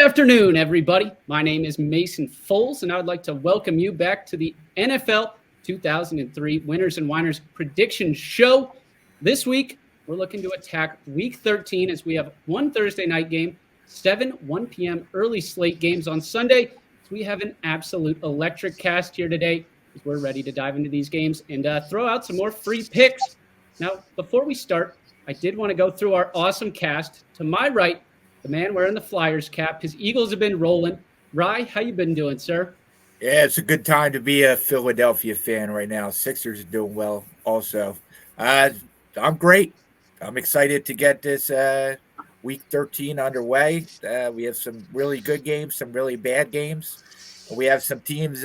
afternoon, everybody. My name is Mason Folz, and I would like to welcome you back to the NFL 2003 Winners and Whiners Prediction Show. This week, we're looking to attack Week 13 as we have one Thursday night game, 1 p.m. early slate games on Sunday. So we have an absolute electric cast here today as we're ready to dive into these games and throw out some more free picks. Now, before we start, I did want to go through our awesome cast. To my right, the man wearing the Flyers cap. His Eagles have been rolling. Rye, how you been doing, sir? Yeah, it's a good time to be a Philadelphia fan right now. Sixers are doing well also. I'm great. I'm excited to get this Week 13 underway. We have some really good games, some really bad games. And we have some teams,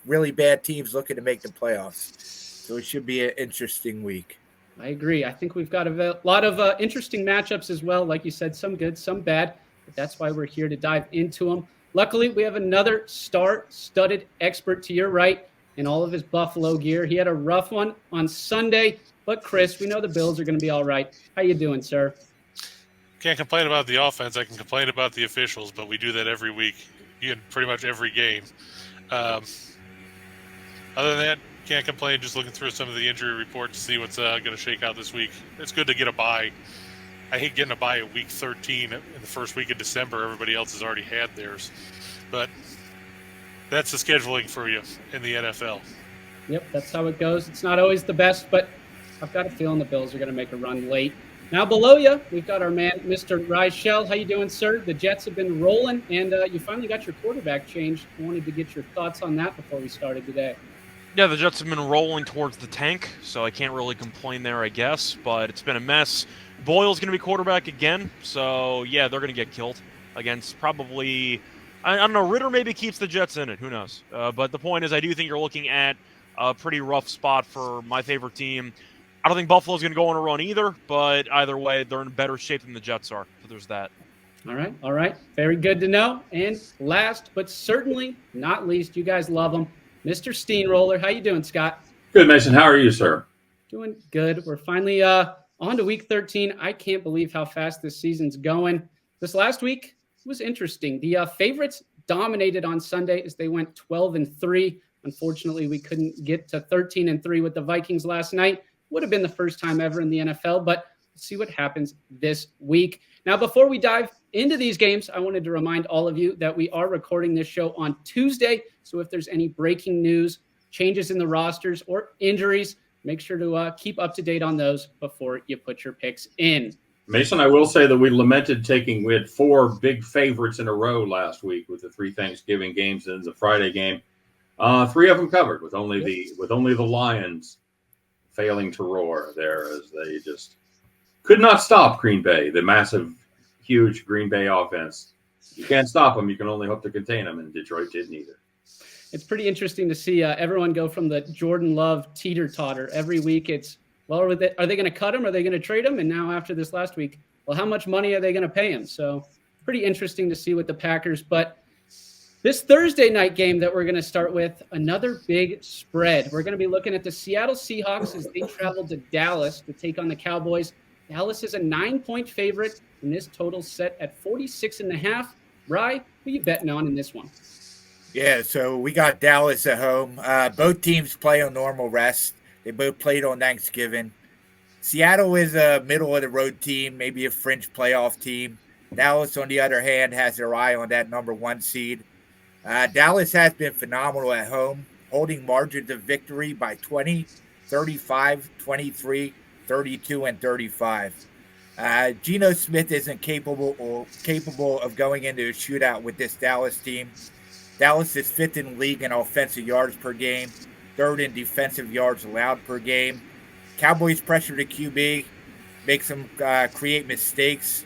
really bad teams looking to make the playoffs. So it should be an interesting week. I agree. I think we've got a lot of interesting matchups as well. Like you said, some good, some bad. But that's why we're here to dive into them. Luckily, we have another star-studded expert to your right in all of his Buffalo gear. He had a rough one on Sunday. But, Chris, we know the Bills are going to be all right. How you doing, sir? Can't complain about the offense. I can complain about the officials, but we do that every week in pretty much every game. Other than that, can't complain. Just looking through some of the injury reports to see what's going to shake out this week. It's good to get a bye. I hate getting a bye at Week 13 in the first week of December. Everybody else has already had theirs. But that's the scheduling for you in the NFL. Yep, that's how it goes. It's not always the best, but I've got a feeling the Bills are going to make a run late. Now below you, we've got our man, Mr. Reichel. How you doing, sir? The Jets have been rolling, and you finally got your quarterback changed. I wanted to get your thoughts on that before we started today. Yeah, the Jets have been rolling towards the tank, so I can't really complain there, I guess. But it's been a mess. Boyle's going to be quarterback again, so yeah, they're going to get killed against probably, I don't know, Ritter maybe keeps the Jets in it. Who knows? But the point is, I do think you're looking at a pretty rough spot for my favorite team. I don't think Buffalo's going to go on a run either, but either way, they're in better shape than the Jets are. So there's that. All right. Very good to know. And last, but certainly not least, you guys love him, Mr. Steamroller. How you doing, Scott? Good, Mason. How are you, sir? Doing good. We're finally on to Week 13. I can't believe how fast this season's going. This last week was interesting. The favorites dominated on Sunday as they went 12-3. Unfortunately, we couldn't get to 13-3 with the Vikings last night. Would have been the first time ever in the NFL, but let's see what happens this week. Now, before we dive into these games, I wanted to remind all of you that we are recording this show on Tuesday. So if there's any breaking news, changes in the rosters, or injuries, make sure to keep up to date on those before you put your picks in. Mason, I will say that we had 4 big favorites in a row last week with the 3 Thanksgiving games and the Friday game. 3 of them covered with only the Lions failing to roar there as they just could not stop Green Bay, the massive, huge Green Bay offense. You can't stop them. You can only hope to contain them, and Detroit didn't either. It's pretty interesting to see everyone go from the Jordan Love teeter-totter. Every week it's, well, are they going to cut him? Are they going to trade him? And now after this last week, well, how much money are they going to pay him? So pretty interesting to see with the Packers. But this Thursday night game that we're going to start with, another big spread. We're going to be looking at the Seattle Seahawks as they travel to Dallas to take on the Cowboys. Dallas is a 9-point favorite, and this total set at 46.5. Rye, who you betting on in this one? Yeah, so we got Dallas at home. Both teams play on normal rest. They both played on Thanksgiving. Seattle is a middle-of-the-road team, maybe a fringe playoff team. Dallas, on the other hand, has their eye on that number 1 seed. Dallas has been phenomenal at home, holding margins of victory by 20, 35, 23, 32, and 35. Geno Smith isn't capable of going into a shootout with this Dallas team. Dallas is 5th in the league in offensive yards per game, 3rd in defensive yards allowed per game. Cowboys pressure the QB, makes them create mistakes.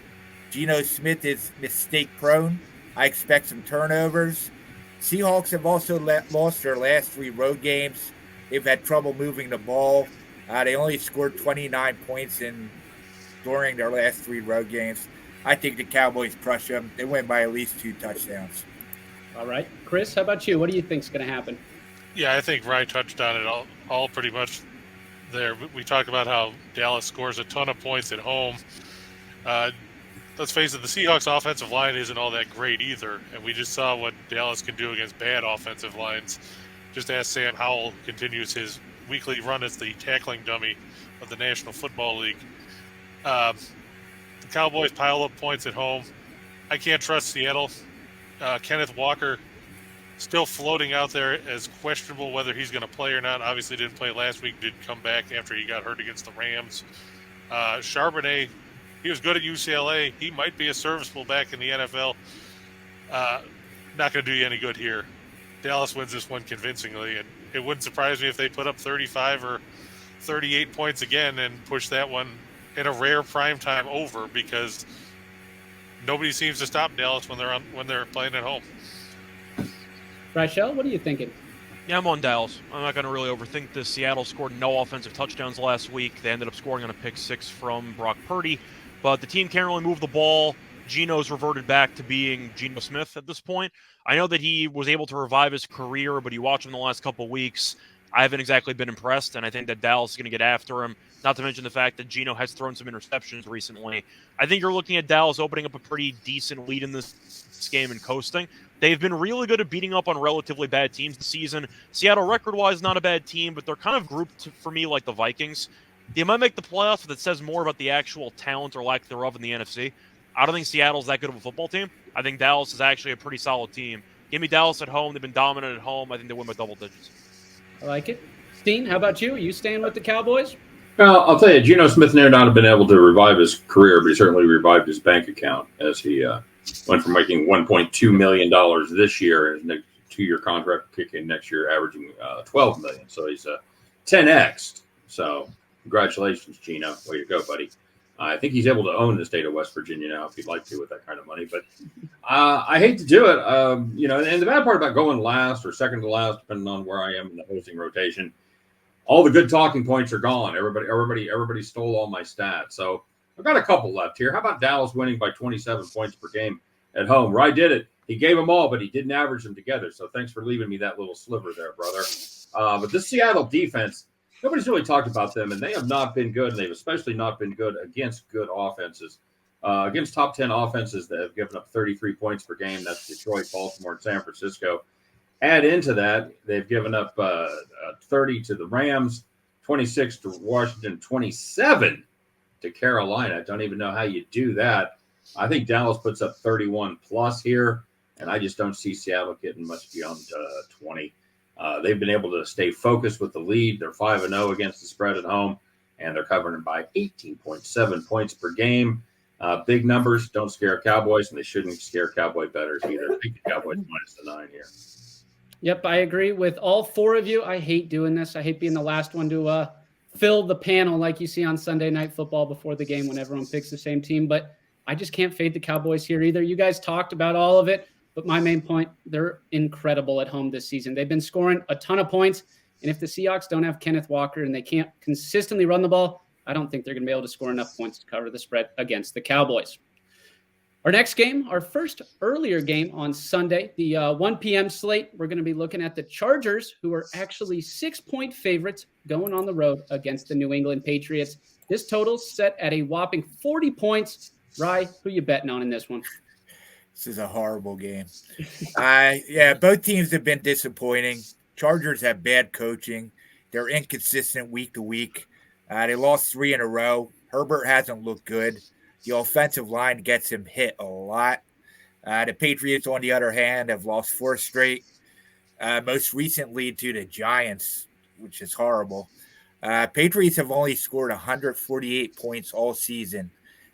Geno Smith is mistake-prone. I expect some turnovers. Seahawks have also lost their last 3 road games. They've had trouble moving the ball. They only scored 29 points during their last 3 road games. I think the Cowboys crush them. They win by at least 2 touchdowns. All right. Chris, how about you? What do you think is going to happen? Yeah, I think Ryan touched on it all pretty much there. We talked about how Dallas scores a ton of points at home. let's face it, the Seahawks offensive line isn't all that great either, and we just saw what Dallas can do against bad offensive lines. Just ask Sam Howell continues his weekly run as the tackling dummy of the National Football League. The Cowboys pile up points at home. I can't trust Seattle. Kenneth Walker still floating out there as questionable whether he's going to play or not. Obviously didn't play last week, didn't come back after he got hurt against the Rams. Charbonnet, he was good at UCLA. He might be a serviceable back in the NFL. Not going to do you any good here. Dallas wins this one convincingly, and it wouldn't surprise me if they put up 35 or 38 points again and push that one in a rare primetime over, because nobody seems to stop Dallas when they're playing at home. Reichel, what are you thinking? Yeah, I'm on Dallas. I'm not going to really overthink this. Seattle scored no offensive touchdowns last week. They ended up scoring on a pick six from Brock Purdy, but the team can't really move the ball. Geno's reverted back to being Geno Smith at this point. I know that he was able to revive his career, but you watch him the last couple of weeks, I haven't exactly been impressed, and I think that Dallas is going to get after him, not to mention the fact that Geno has thrown some interceptions recently. I think you're looking at Dallas opening up a pretty decent lead in this game and coasting. They've been really good at beating up on relatively bad teams this season. Seattle, record-wise, not a bad team, but they're kind of grouped for me like the Vikings. They might make the playoffs, but that says more about the actual talent or lack thereof in the NFC. I don't think Seattle's that good of a football team. I think Dallas is actually a pretty solid team. Give me Dallas at home. They've been dominant at home. I think they win by double digits. I like it. Steehn, how about you? Are you staying with the Cowboys? Well, I'll tell you, Geno Smith may not have been able to revive his career, but he certainly revived his bank account as he went from making $1.2 million this year and his two-year contract kicking next year, averaging $12 million. So he's 10x. So congratulations, Geno. Way to go, buddy. I think he's able to own the state of West Virginia now if he'd like to with that kind of money. But I hate to do it, and the bad part about going last or second to last, depending on where I am in the hosting rotation, all the good talking points are gone. Everybody stole all my stats. So I've got a couple left here. How about Dallas winning by 27 points per game at home? Rye did it. He gave them all, but he didn't average them together. So thanks for leaving me that little sliver there, brother. But this Seattle defense, nobody's really talked about them, and they have not been good, and they've especially not been good against good offenses. Against top 10 offenses that have given up 33 points per game, that's Detroit, Baltimore, and San Francisco. Add into that, they've given up 30 to the Rams, 26 to Washington, 27 to Carolina. I don't even know how you do that. I think Dallas puts up 31 plus here, and I just don't see Seattle getting much beyond 20. They've been able to stay focused with the lead. They're 5-0 against the spread at home, and they're covering by 18.7 points per game. Big numbers don't scare Cowboys, and they shouldn't scare Cowboy bettors either. I think the Cowboys minus the 9 here. Yep, I agree with all four of you. I hate doing this. I hate being the last one to fill the panel like you see on Sunday Night Football before the game when everyone picks the same team. But I just can't fade the Cowboys here either. You guys talked about all of it. But my main point, they're incredible at home this season. They've been scoring a ton of points. And if the Seahawks don't have Kenneth Walker and they can't consistently run the ball, I don't think they're going to be able to score enough points to cover the spread against the Cowboys. Our next game, our first earlier game on Sunday, the 1 p.m. slate, we're going to be looking at the Chargers, who are actually 6-point favorites going on the road against the New England Patriots. This total's set at a whopping 40 points. Rye, who you betting on in this one? This is a horrible game. Both teams have been disappointing. Chargers have bad coaching. They're inconsistent week to week. They lost 3 in a row. Herbert hasn't looked good. The offensive line gets him hit a lot. The Patriots, on the other hand, have lost 4 straight, most recently to the Giants, which is horrible. Patriots have only scored 148 points all season.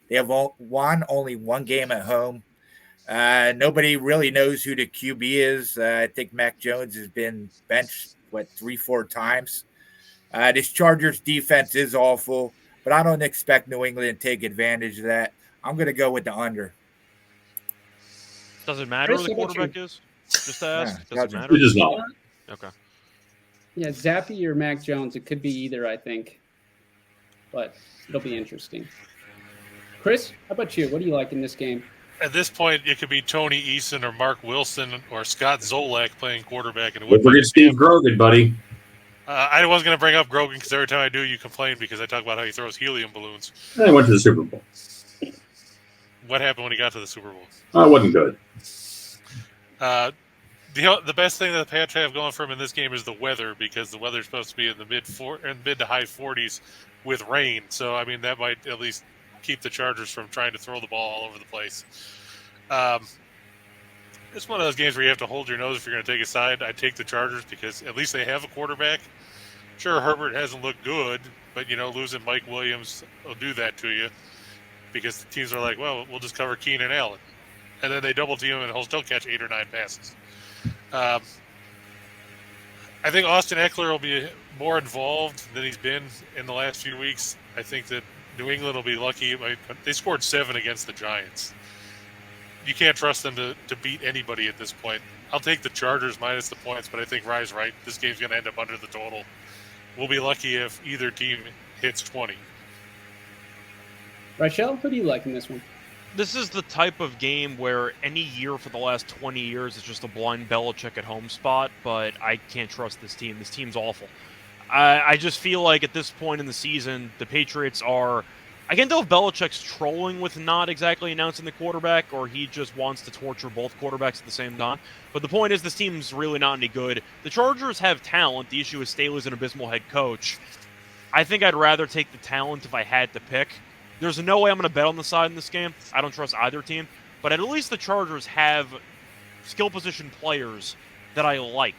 They have won only 1 game at home. Nobody really knows who the QB is. I think Mac Jones has been benched, 3-4 times. This Chargers defense is awful, but I don't expect New England to take advantage of that. I'm going to go with the under. Does it matter Chris, who the how about quarterback is? Just to ask. Yeah, Does it matter? It does not. Okay. Yeah, Zappy or Mac Jones. It could be either, I think. But it'll be interesting. Chris, how about you? What do you like in this game? At this point, it could be Tony Eason or Mark Wilson or Scott Zolak playing quarterback. And it Don't would forget Steve Grogan, buddy. I was going to bring up Grogan because every time I do, you complain because I talk about how he throws helium balloons. They went to the Super Bowl. what happened when he got to the Super Bowl? Oh, it wasn't good. The best thing that the Pats have going for him in this game is the weather, because the weather's supposed to be in the mid to high 40s with rain. So I mean that might at least keep the Chargers from trying to throw the ball all over the place. It's one of those games where you have to hold your nose if you're going to take a side. I take the Chargers because at least they have a quarterback. Sure, Herbert hasn't looked good, but losing Mike Williams will do that to you, because the teams are like, well, we'll just cover Keenan Allen, and then they double team him and he'll still catch 8 or 9 passes. I think Austin Eckler will be more involved than he's been in the last few weeks. I think that New England will be lucky. They scored 7 against the Giants. You can't trust them to beat anybody at this point. I'll take the Chargers minus the points, but I think Rye's right. This game's going to end up under the total. We'll be lucky if either team hits 20. Reichel, who do you like in this one? This is the type of game where any year for the last 20 years is just a blind Belichick at home spot, but I can't trust this team. This team's awful. I just feel like at this point in the season, the Patriots are... I can't tell if Belichick's trolling with not exactly announcing the quarterback, or he just wants to torture both quarterbacks at the same time. But the point is, this team's really not any good. The Chargers have talent. The issue is Staley's an abysmal head coach. I think I'd rather take the talent if I had to pick. There's no way I'm going to bet on the side in this game. I don't trust either team. But at least the Chargers have skill position players that I like.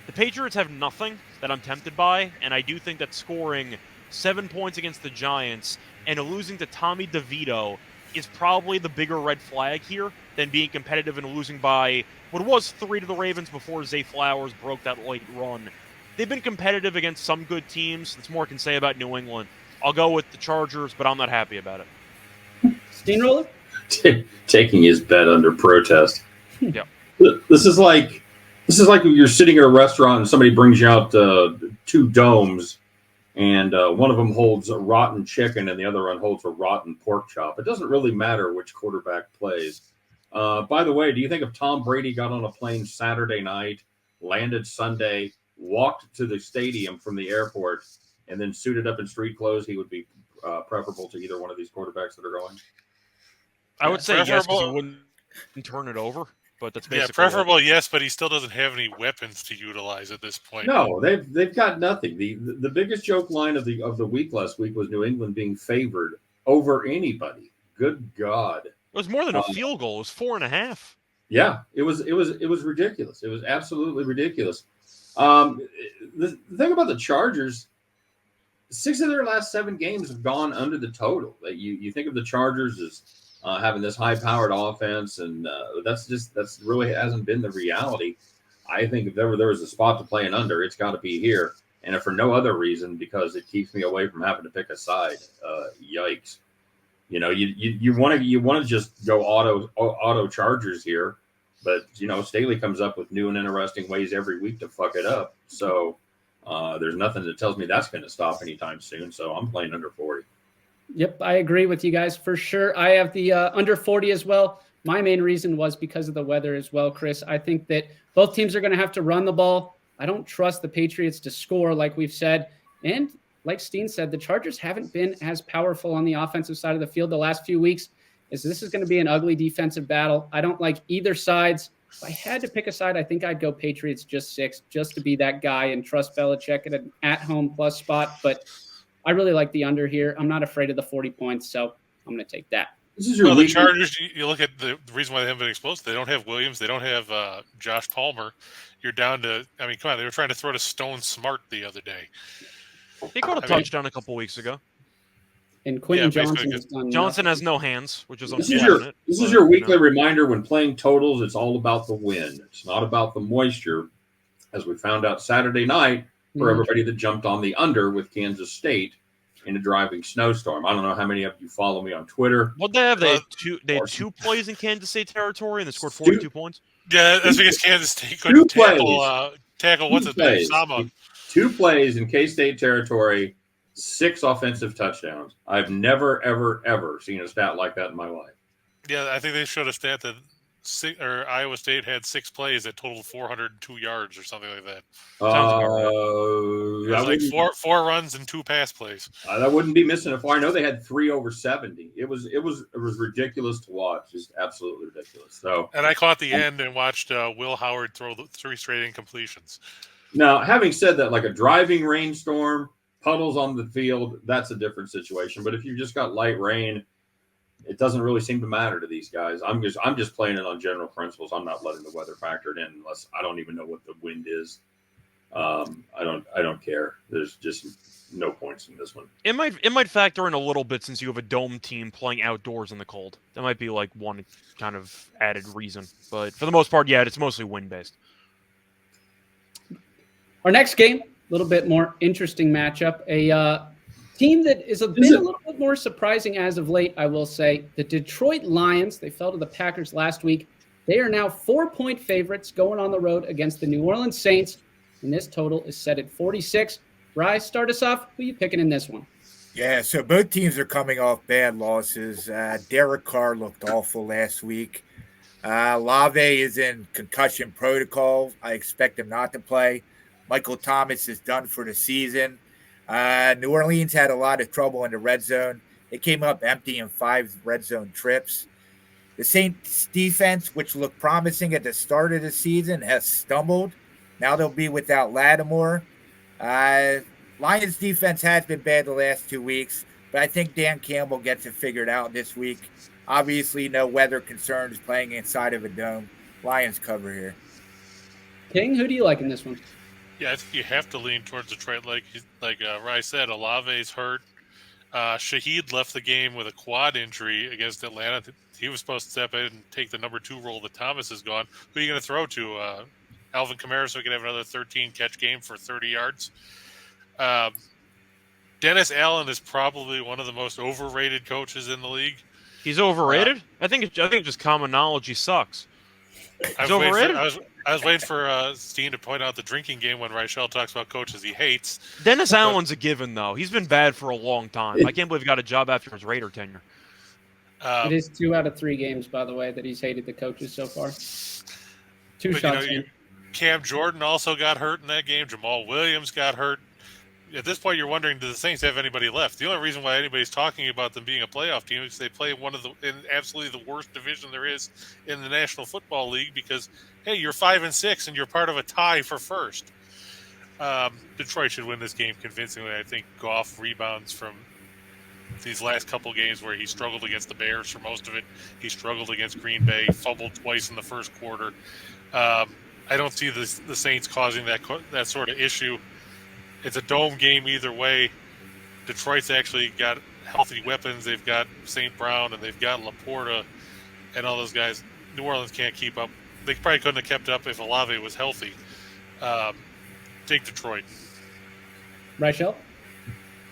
The Patriots have nothing that I'm tempted by, and I do think that scoring 7 points against the Giants and losing to Tommy DeVito is probably the bigger red flag here than being competitive and losing by what was 3 to the Ravens before Zay Flowers broke that late run. They've been competitive against some good teams. That's more I can say about New England. I'll go with the Chargers, but I'm not happy about it. Steamroller? Taking his bet under protest. Yeah. This is like when you're sitting at a restaurant and somebody brings you out 2 domes, and one of them holds a rotten chicken and the other one holds a rotten pork chop. It doesn't really matter which quarterback plays. By the way, do you think if Tom Brady got on a plane Saturday night, landed Sunday, walked to the stadium from the airport, and then suited up in street clothes, he would be preferable to either one of these quarterbacks that are going? I would say yes, because he wouldn't turn it over. But that's basically preferable, yes, but he still doesn't have any weapons to utilize at this point. No, they've got nothing. The biggest joke line of the week last week was New England being favored over anybody. Good God. It was more than a field goal. It was 4.5. Yeah, it was ridiculous. It was absolutely ridiculous. The thing about the Chargers, 6 of their last 7 games have gone under the total. You think of the Chargers as having this high-powered offense, and that's really hasn't been the reality. I think if there was a spot to play an under, it's got to be here, and if for no other reason, because it keeps me away from having to pick a side. Yikes! You want to just go auto Chargers here, but Staley comes up with new and interesting ways every week to fuck it up. So there's nothing that tells me that's going to stop anytime soon. So I'm playing under 40. Yep, I agree with you guys for sure. I have the under 40 as well. My main reason was because of the weather as well, Chris. I think that both teams are going to have to run the ball. I don't trust the Patriots to score, like we've said. And like Steehn said, the Chargers haven't been as powerful on the offensive side of the field the last few weeks. This is going to be an ugly defensive battle. I don't like either sides. If I had to pick a side, I think I'd go Patriots just 6, just to be that guy and trust Belichick at an at-home plus spot. But I really like the under here. I'm not afraid of the 40 points, so I'm going to take that. The Chargers, you look at the reason why they haven't been explosive. They don't have Williams. They don't have Josh Palmer. You're down to, come on, they were trying to throw to Stone Smart the other day. He got a touchdown a couple weeks ago. And Quentin Johnson has no hands, which is unfortunate. This is your weekly reminder when playing totals, it's all about the win. It's not about the moisture, as we found out Saturday night for everybody that jumped on the under with Kansas State in a driving snowstorm. I don't know how many of you follow me on Twitter. What they have? They had 2 plays in Kansas State territory and they scored 42 points. Yeah, that's because Kansas State couldn't tackle what's his name? Sama. 2 plays in K-State territory, 6 offensive touchdowns. I've never, ever, ever seen a stat like that in my life. Yeah, I think they showed a stat that Iowa State had 6 plays that totaled 402 yards or something like that. Sounds about right. It was like four runs and 2 pass plays. That wouldn't be missing if I know they had 3 over 70. It was ridiculous to watch, just absolutely ridiculous. So, and I caught the end and watched Will Howard throw 3 straight incompletions. Now, having said that, like a driving rainstorm, puddles on the field, that's a different situation. But if you've just got light rain, it doesn't really seem to matter to these guys. I'm just playing it on general principles. I'm not letting the weather factor it in unless I don't even know what the wind is. I don't care. There's just no points in this one. It might factor in a little bit since you have a dome team playing outdoors in the cold. That might be like one kind of added reason. But for the most part, yeah, it's mostly wind based. Our next game, a little bit more interesting matchup. A team that is a little bit more surprising as of late, I will say. The Detroit Lions, they fell to the Packers last week. They are now 4-point favorites going on the road against the New Orleans Saints, and this total is set at 46. Bryce, start us off. Who are you picking in this one? Yeah, so both teams are coming off bad losses. Derek Carr looked awful last week. Lave is in concussion protocol. I expect him not to play. Michael Thomas is done for the season. New Orleans had a lot of trouble in the red zone. They came up empty in 5 red zone trips. The Saints defense, which looked promising at the start of the season, has stumbled. Now they'll be without Lattimore. Lions defense has been bad the last 2 weeks, but I think Dan Campbell gets it figured out this week. Obviously, no weather concerns playing inside of a dome. Lions cover here. King, who do you like in this one? Yeah, I think you have to lean towards Detroit. Like Rye said, Olave's hurt. Shaheed left the game with a quad injury against Atlanta. He was supposed to step in and take the number 2 role that Thomas is gone. Who are you going to throw to? Alvin Kamara, so he can have another 13-catch game for 30 yards. Dennis Allen is probably one of the most overrated coaches in the league. He's overrated? I think just common knowledge he sucks. He's overrated? I was waiting for Steehn to point out the drinking game when Reichel talks about coaches he hates. Dennis Allen's a given, though. He's been bad for a long time. I can't believe he got a job after his Raider tenure. It is 2 out of 3 games, by the way, that he's hated the coaches so far. 2 shots. Cam Jordan also got hurt in that game. Jamal Williams got hurt. At this point, you're wondering, do the Saints have anybody left? The only reason why anybody's talking about them being a playoff team is they play in absolutely the worst division there is in the National Football League because, hey, you're 5-6 and you're part of a tie for first. Detroit should win this game convincingly. I think Goff rebounds from these last couple games where he struggled against the Bears for most of it. He struggled against Green Bay, fumbled twice in the first quarter. I don't see the Saints causing that sort of issue. It's a dome game either way. Detroit's actually got healthy weapons. They've got St. Brown and they've got Laporta and all those guys. New Orleans can't keep up. They probably couldn't have kept up if Olave was healthy. Take Detroit. Reichel?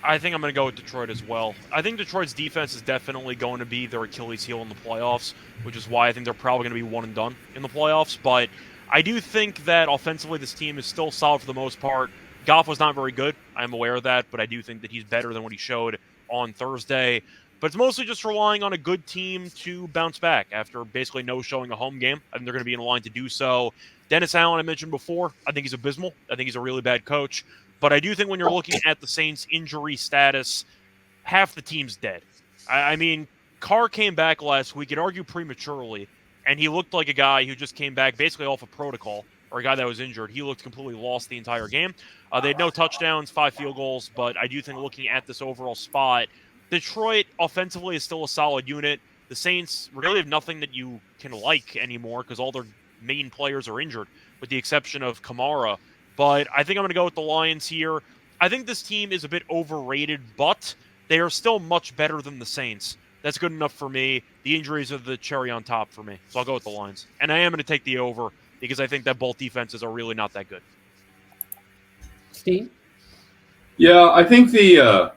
I think I'm going to go with Detroit as well. I think Detroit's defense is definitely going to be their Achilles heel in the playoffs, which is why I think they're probably going to be one and done in the playoffs. But I do think that offensively this team is still solid for the most part. Goff was not very good. I'm aware of that, but I do think that he's better than what he showed on Thursday. But it's mostly just relying on a good team to bounce back after basically no showing a home game. I think they're going to be in line to do so. Dennis Allen, I mentioned before, I think he's abysmal. I think he's a really bad coach. But I do think when you're looking at the Saints' injury status, half the team's dead. I mean, Carr came back last week, you'd argue prematurely, and he looked like a guy who just came back basically off of protocol, or a guy that was injured. He looked completely lost the entire game. They had no touchdowns, 5 field goals, but I do think looking at this overall spot, Detroit offensively is still a solid unit. The Saints really have nothing that you can like anymore because all their main players are injured, with the exception of Kamara. But I think I'm going to go with the Lions here. I think this team is a bit overrated, but they are still much better than the Saints. That's good enough for me. The injuries are the cherry on top for me. So I'll go with the Lions. And I am going to take the over because I think that both defenses are really not that good. Steehn? Yeah, I think the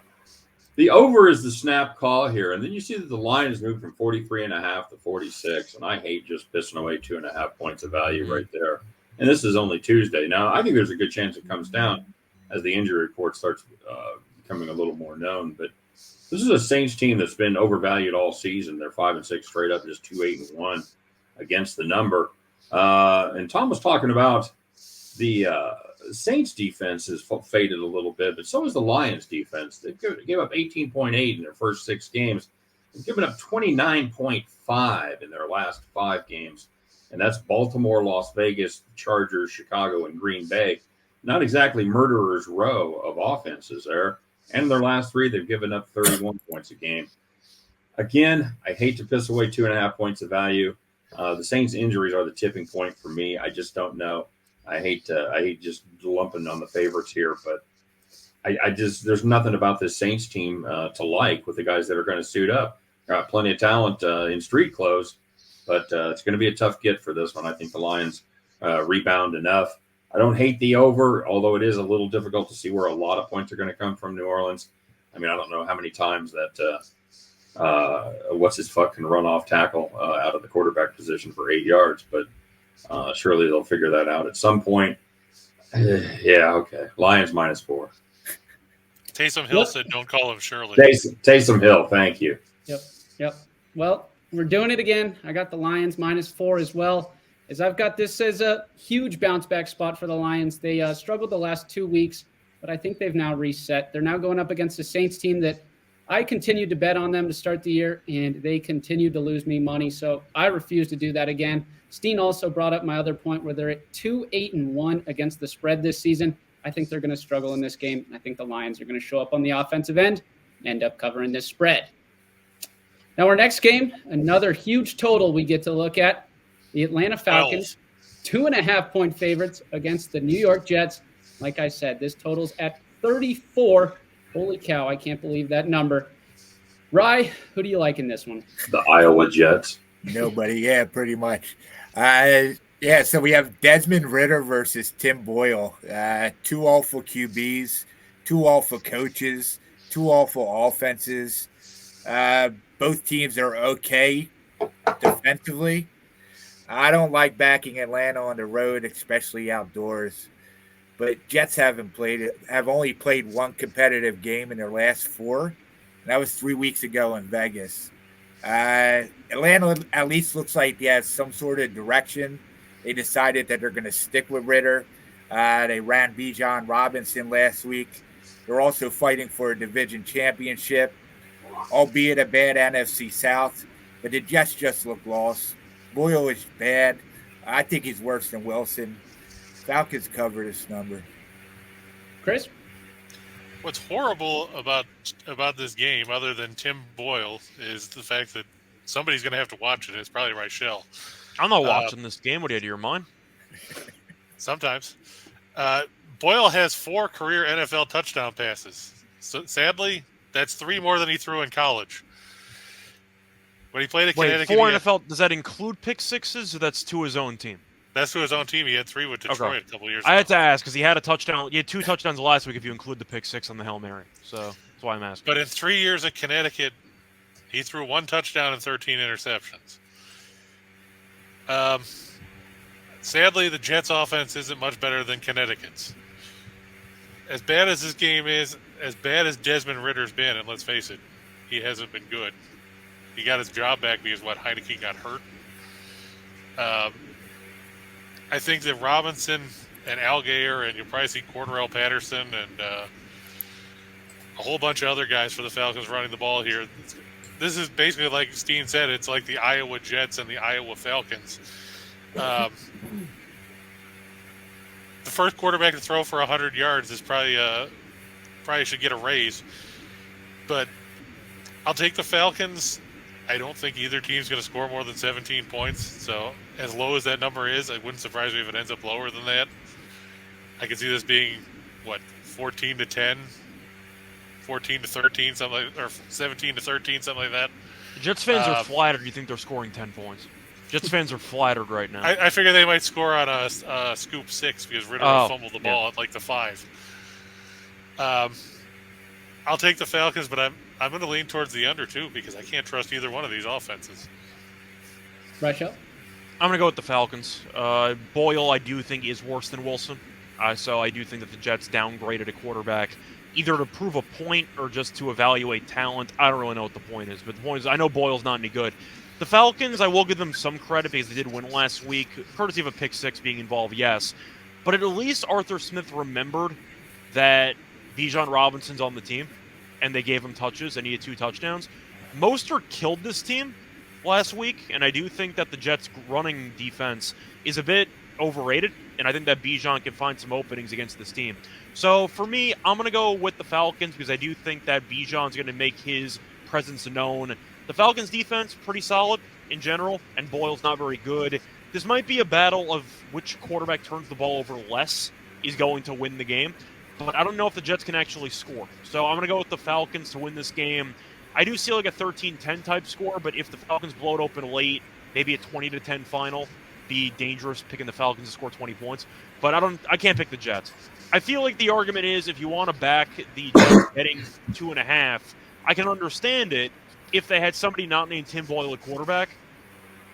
over is the snap call here. And then you see that the line has moved from 43.5 to 46. And I hate just pissing away 2.5 points of value right there. And this is only Tuesday. Now, I think there's a good chance it comes down as the injury report starts becoming a little more known. But this is a Saints team that's been overvalued all season. They're 5-6 straight up, just 2-8-1. against the number. And Tom was talking about the Saints defense has faded a little bit, but so is the Lions defense. They gave up 18.8 in their first 6 games. They've given up 29.5 in their last 5 games. And that's Baltimore, Las Vegas, Chargers, Chicago, and Green Bay. Not exactly murderer's row of offenses there. And their last 3, they've given up 31 points a game. Again, I hate to piss away 2.5 points of value. The Saints' injuries are the tipping point for me. I just don't know. I hate just lumping on the favorites here, but I just there's nothing about this Saints team to like with the guys that are going to suit up. Got plenty of talent in street clothes, but it's going to be a tough get for this one. I think the Lions rebound enough. I don't hate the over, although it is a little difficult to see where a lot of points are going to come from New Orleans. I mean, I don't know how many times that what's his fuck can run off tackle out of the quarterback position for 8 yards, but surely they'll figure that out at some point. Yeah, okay. Lions -4. Taysom Hill said, "Don't call him Shirley." Taysom Hill, thank you. Yep. Well, we're doing it again. I got the Lions -4 as well, as I've got this as a huge bounce back spot for the Lions. They struggled the last 2 weeks, but I think they've now reset. They're now going up against a Saints team that I continued to bet on them to start the year, and they continued to lose me money, so I refuse to do that again. Steehn also brought up my other point where they're at 2-8-1 against the spread this season. I think they're going to struggle in this game. I think the Lions are going to show up on the offensive end and end up covering this spread. Now, our next game, another huge total we get to look at. The Atlanta Falcons, 2.5-point favorites against the New York Jets. Like I said, this total's at 34. Holy cow, I can't believe that number. Rye, who do you like in this one? The Iowa Jets. Nobody, yeah, pretty much. So we have Desmond Ridder versus Tim Boyle. 2 awful QBs, 2 awful coaches, 2 awful offenses. Both teams are okay defensively. I don't like backing Atlanta on the road, especially outdoors. But Jets have only played 1 competitive game in their last 4. And that was 3 weeks ago in Vegas. Atlanta at least looks like they have some sort of direction. They decided that they're going to stick with Ridder. They ran Bijan Robinson last week. They're also fighting for a division championship, albeit a bad NFC South. But the Jets just look lost. Boyle is bad. I think he's worse than Wilson. Falcons cover this number. Chris? What's horrible about this game, other than Tim Boyle, is the fact that somebody's going to have to watch it. It's probably Reichel. I'm not watching this game. What do you do? Your mind? Sometimes. Boyle has 4 career NFL touchdown passes. So sadly, that's 3 more than he threw in college. When he played at Connecticut, 4 NFL. Does that include pick sixes, or that's to his own team? That's to his own team. He had 3 with Detroit a couple years ago. I had to ask because he had a touchdown. He had 2 touchdowns last week if you include the pick 6 on the Hail Mary. So that's why I'm asking. But in 3 years at Connecticut, he threw 1 touchdown and 13 interceptions. Sadly, the Jets' offense isn't much better than Connecticut's. As bad as this game is, as bad as Desmond Ridder's been, and let's face it, he hasn't been good. He got his job back because, Heineke got hurt. I think that Robinson and Algier, and you'll probably see Cordarrelle Patterson and a whole bunch of other guys for the Falcons running the ball here. This is basically, like Steehn said, it's like the Iowa Jets and the Iowa Falcons. The first quarterback to throw for 100 yards is probably should get a raise. But I'll take the Falcons. I don't think either team's going to score more than 17 points. So as low as that number is, it wouldn't surprise me if it ends up lower than that. I could see this being, 14-10, 14-13, something like, or 17-13, something like that. Jets fans are flattered. You think they're scoring 10 points? Jets fans are flattered right now. I figure they might score on a scoop 6 because Ridder fumbled the ball at the 5. I'll take the Falcons, but I'm going to lean towards the under too because I can't trust either one of these offenses. Reichel? I'm going to go with the Falcons. Boyle, I do think, is worse than Wilson. So I do think that the Jets downgraded a quarterback either to prove a point or just to evaluate talent. I don't really know what the point is, but the point is I know Boyle's not any good. The Falcons, I will give them some credit because they did win last week, courtesy of a pick six being involved, yes. But at least Arthur Smith remembered that Bijan Robinson's on the team, and they gave him touches, and he had 2 touchdowns. Mostert killed this team last week, and I do think that the Jets' running defense is a bit overrated, and I think that Bijan can find some openings against this team. So for me, I'm going to go with the Falcons because I do think that Bijan's going to make his presence known. The Falcons' defense, pretty solid in general, and Boyle's not very good. This might be a battle of which quarterback turns the ball over less is going to win the game, but I don't know if the Jets can actually score. So I'm going to go with the Falcons to win this game. I do see like a 13-10 type score, but if the Falcons blow it open late, maybe a 20-10 final, be dangerous picking the Falcons to score 20 points. But I can't pick the Jets. I feel like the argument is if you want to back the Jets getting 2.5, I can understand it if they had somebody not named Tim Boyle at quarterback.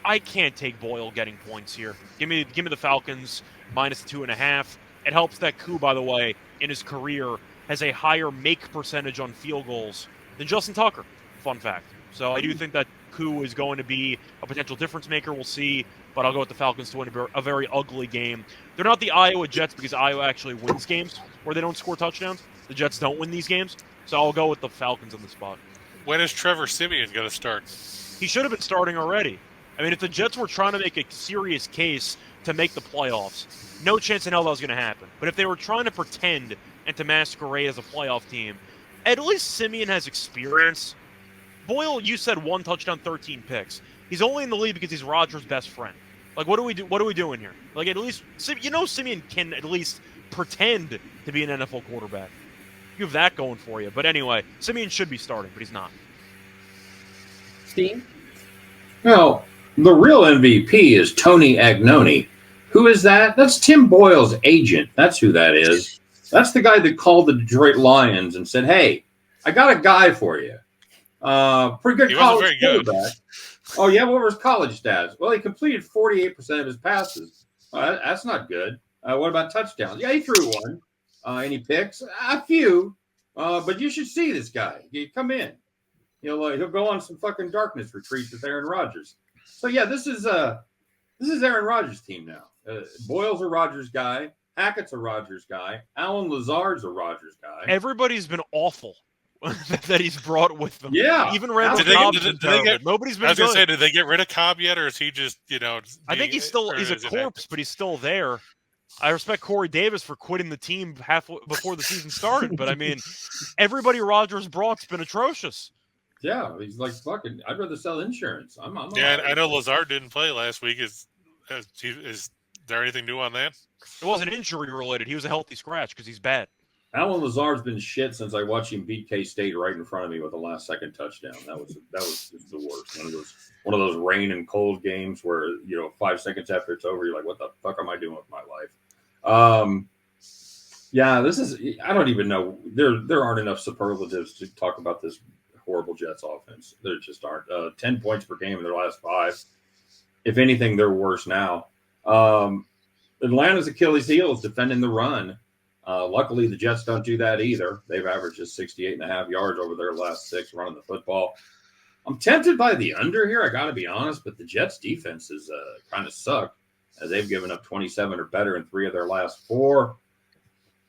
I can't take Boyle getting points here. Give me the Falcons minus 2.5. It helps that Koo, by the way, in his career has a higher make percentage on field goals than Justin Tucker. Fun fact. So I do think that Koo is going to be a potential difference maker. We'll see. But I'll go with the Falcons to win a very ugly game. They're not the Iowa Jets because Iowa actually wins games where they don't score touchdowns. The Jets don't win these games. So I'll go with the Falcons on the spot. When is Trevor Siemian going to start? He should have been starting already. I mean, if the Jets were trying to make a serious case to make the playoffs, no chance in hell that was going to happen. But if they were trying to pretend and to masquerade as a playoff team, at least Siemian has experience. Boyle, you said 1 touchdown, 13 picks. He's only in the league because he's Rodgers' best friend. Like, what are we doing here? Like, at least Siemian can at least pretend to be an NFL quarterback. You have that going for you. But anyway, Siemian should be starting, but he's not. Steehn? No, the real MVP is Tony Agnoni. Who is that? That's Tim Boyle's agent. That's who that is. That's the guy that called the Detroit Lions and said, "Hey, I got a guy for you. Pretty good college quarterback." Oh, yeah? What were his college stats? Well, he completed 48% of his passes. That's not good. What about touchdowns? Yeah, he threw one. Any picks? A few. But you should see this guy. You come in. He'll go on some fucking darkness retreats with Aaron Rodgers. So, yeah, this is Aaron Rodgers' team now. Boyle's a Rodgers guy. Hackett's a Rodgers guy. Alan Lazard's a Rodgers guy. Everybody's been awful that he's brought with them. Yeah. Even Randall Cobb. Nobody's been good. I was going to say, did they get rid of Cobb yet, or is he just, I think he's a corpse, but he's still there. I respect Corey Davis for quitting the team halfway before the season started, but I mean, everybody Rodgers brought's been atrocious. Yeah, he's like fucking. I'd rather sell insurance. I'm yeah, I know Lazard didn't play last week. Is there anything new on that? It wasn't injury related. He was a healthy scratch because he's bad. Alan Lazard's been shit since I watched him beat K-State right in front of me with a last-second touchdown. That was the worst. One of those rain and cold games where 5 seconds after it's over, you're like, "What the fuck am I doing with my life?" Yeah, this is. I don't even know. There aren't enough superlatives to talk about this horrible Jets offense. There just aren't. 10 points per game in their last 5. If anything, they're worse now. Atlanta's Achilles heel is defending the run. Luckily, the Jets don't do that either. They've averaged just 68.5 yards over their last 6 running the football. I'm tempted by the under here, I got to be honest, but the Jets' defense is kind of sucked. They've given up 27 or better in 3 of their last 4.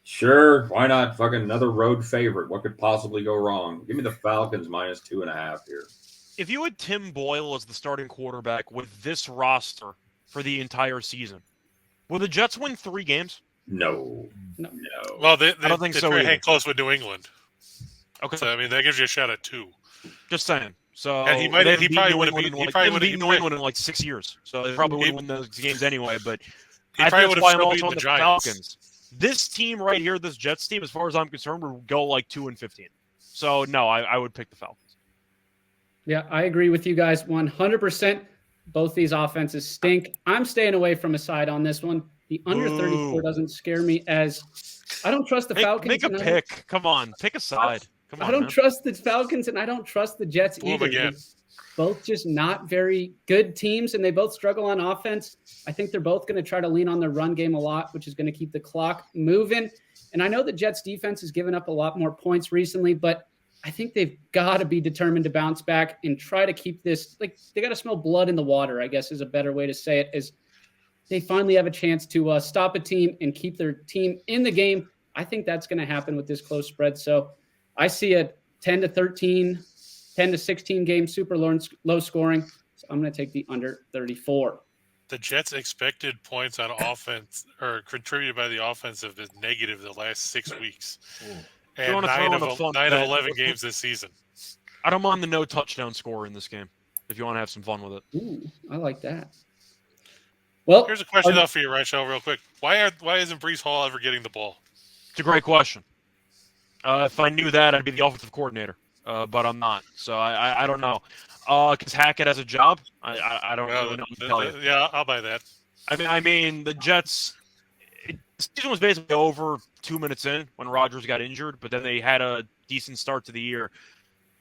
Sure, why not? Fucking another road favorite. What could possibly go wrong? Give me the Falcons minus 2.5 here. If you had Tim Boyle as the starting quarterback with this roster for the entire season, will the Jets win 3 games? No. Well, I don't think so. They hang close with New England. Okay, so I mean that gives you a shot at 2. Just saying. So and he probably would have beaten New England in like 6 years. So they probably wouldn't win those games anyway. But he probably would have still beaten the Giants. Falcons. This team right here, this Jets team, as far as I'm concerned, would go like 2-15. So no, I would pick the Falcons. Yeah, I agree with you guys 100%. Both these offenses stink. I'm staying away from a side on this one. The under 34 doesn't scare me as I don't trust the Falcons. Make a pick. Come on, pick a side. Come on, I don't trust the Falcons, and I don't trust the Jets either. They're both just not very good teams, and they both struggle on offense. I think they're both going to try to lean on their run game a lot, which is going to keep the clock moving. And I know the Jets defense has given up a lot more points recently, but I think they've got to be determined to bounce back and try to keep this, like, they got to smell blood in the water, I guess is a better way to say it, is they finally have a chance to stop a team and keep their team in the game. I think that's going to happen with this close spread. So I see a 10-13, 10-16 game, super low scoring. So I'm going to take the under 34. The Jets' expected points on offense or contributed by the offense have been negative the last 6 weeks. And 9 of 11 games this season. I don't mind the no touchdown score in this game if you want to have some fun with it. Ooh, I like that. Well, here's a question though for you, Reichel, real quick. Why isn't Breece Hall ever getting the ball? It's a great question. If I knew that, I'd be the offensive coordinator, but I'm not. So I don't know. Because Hackett has a job. I don't really know what to tell you. Yeah, I'll buy that. I mean, the Jets. The season was basically over 2 minutes in when Rodgers got injured, but then they had a decent start to the year.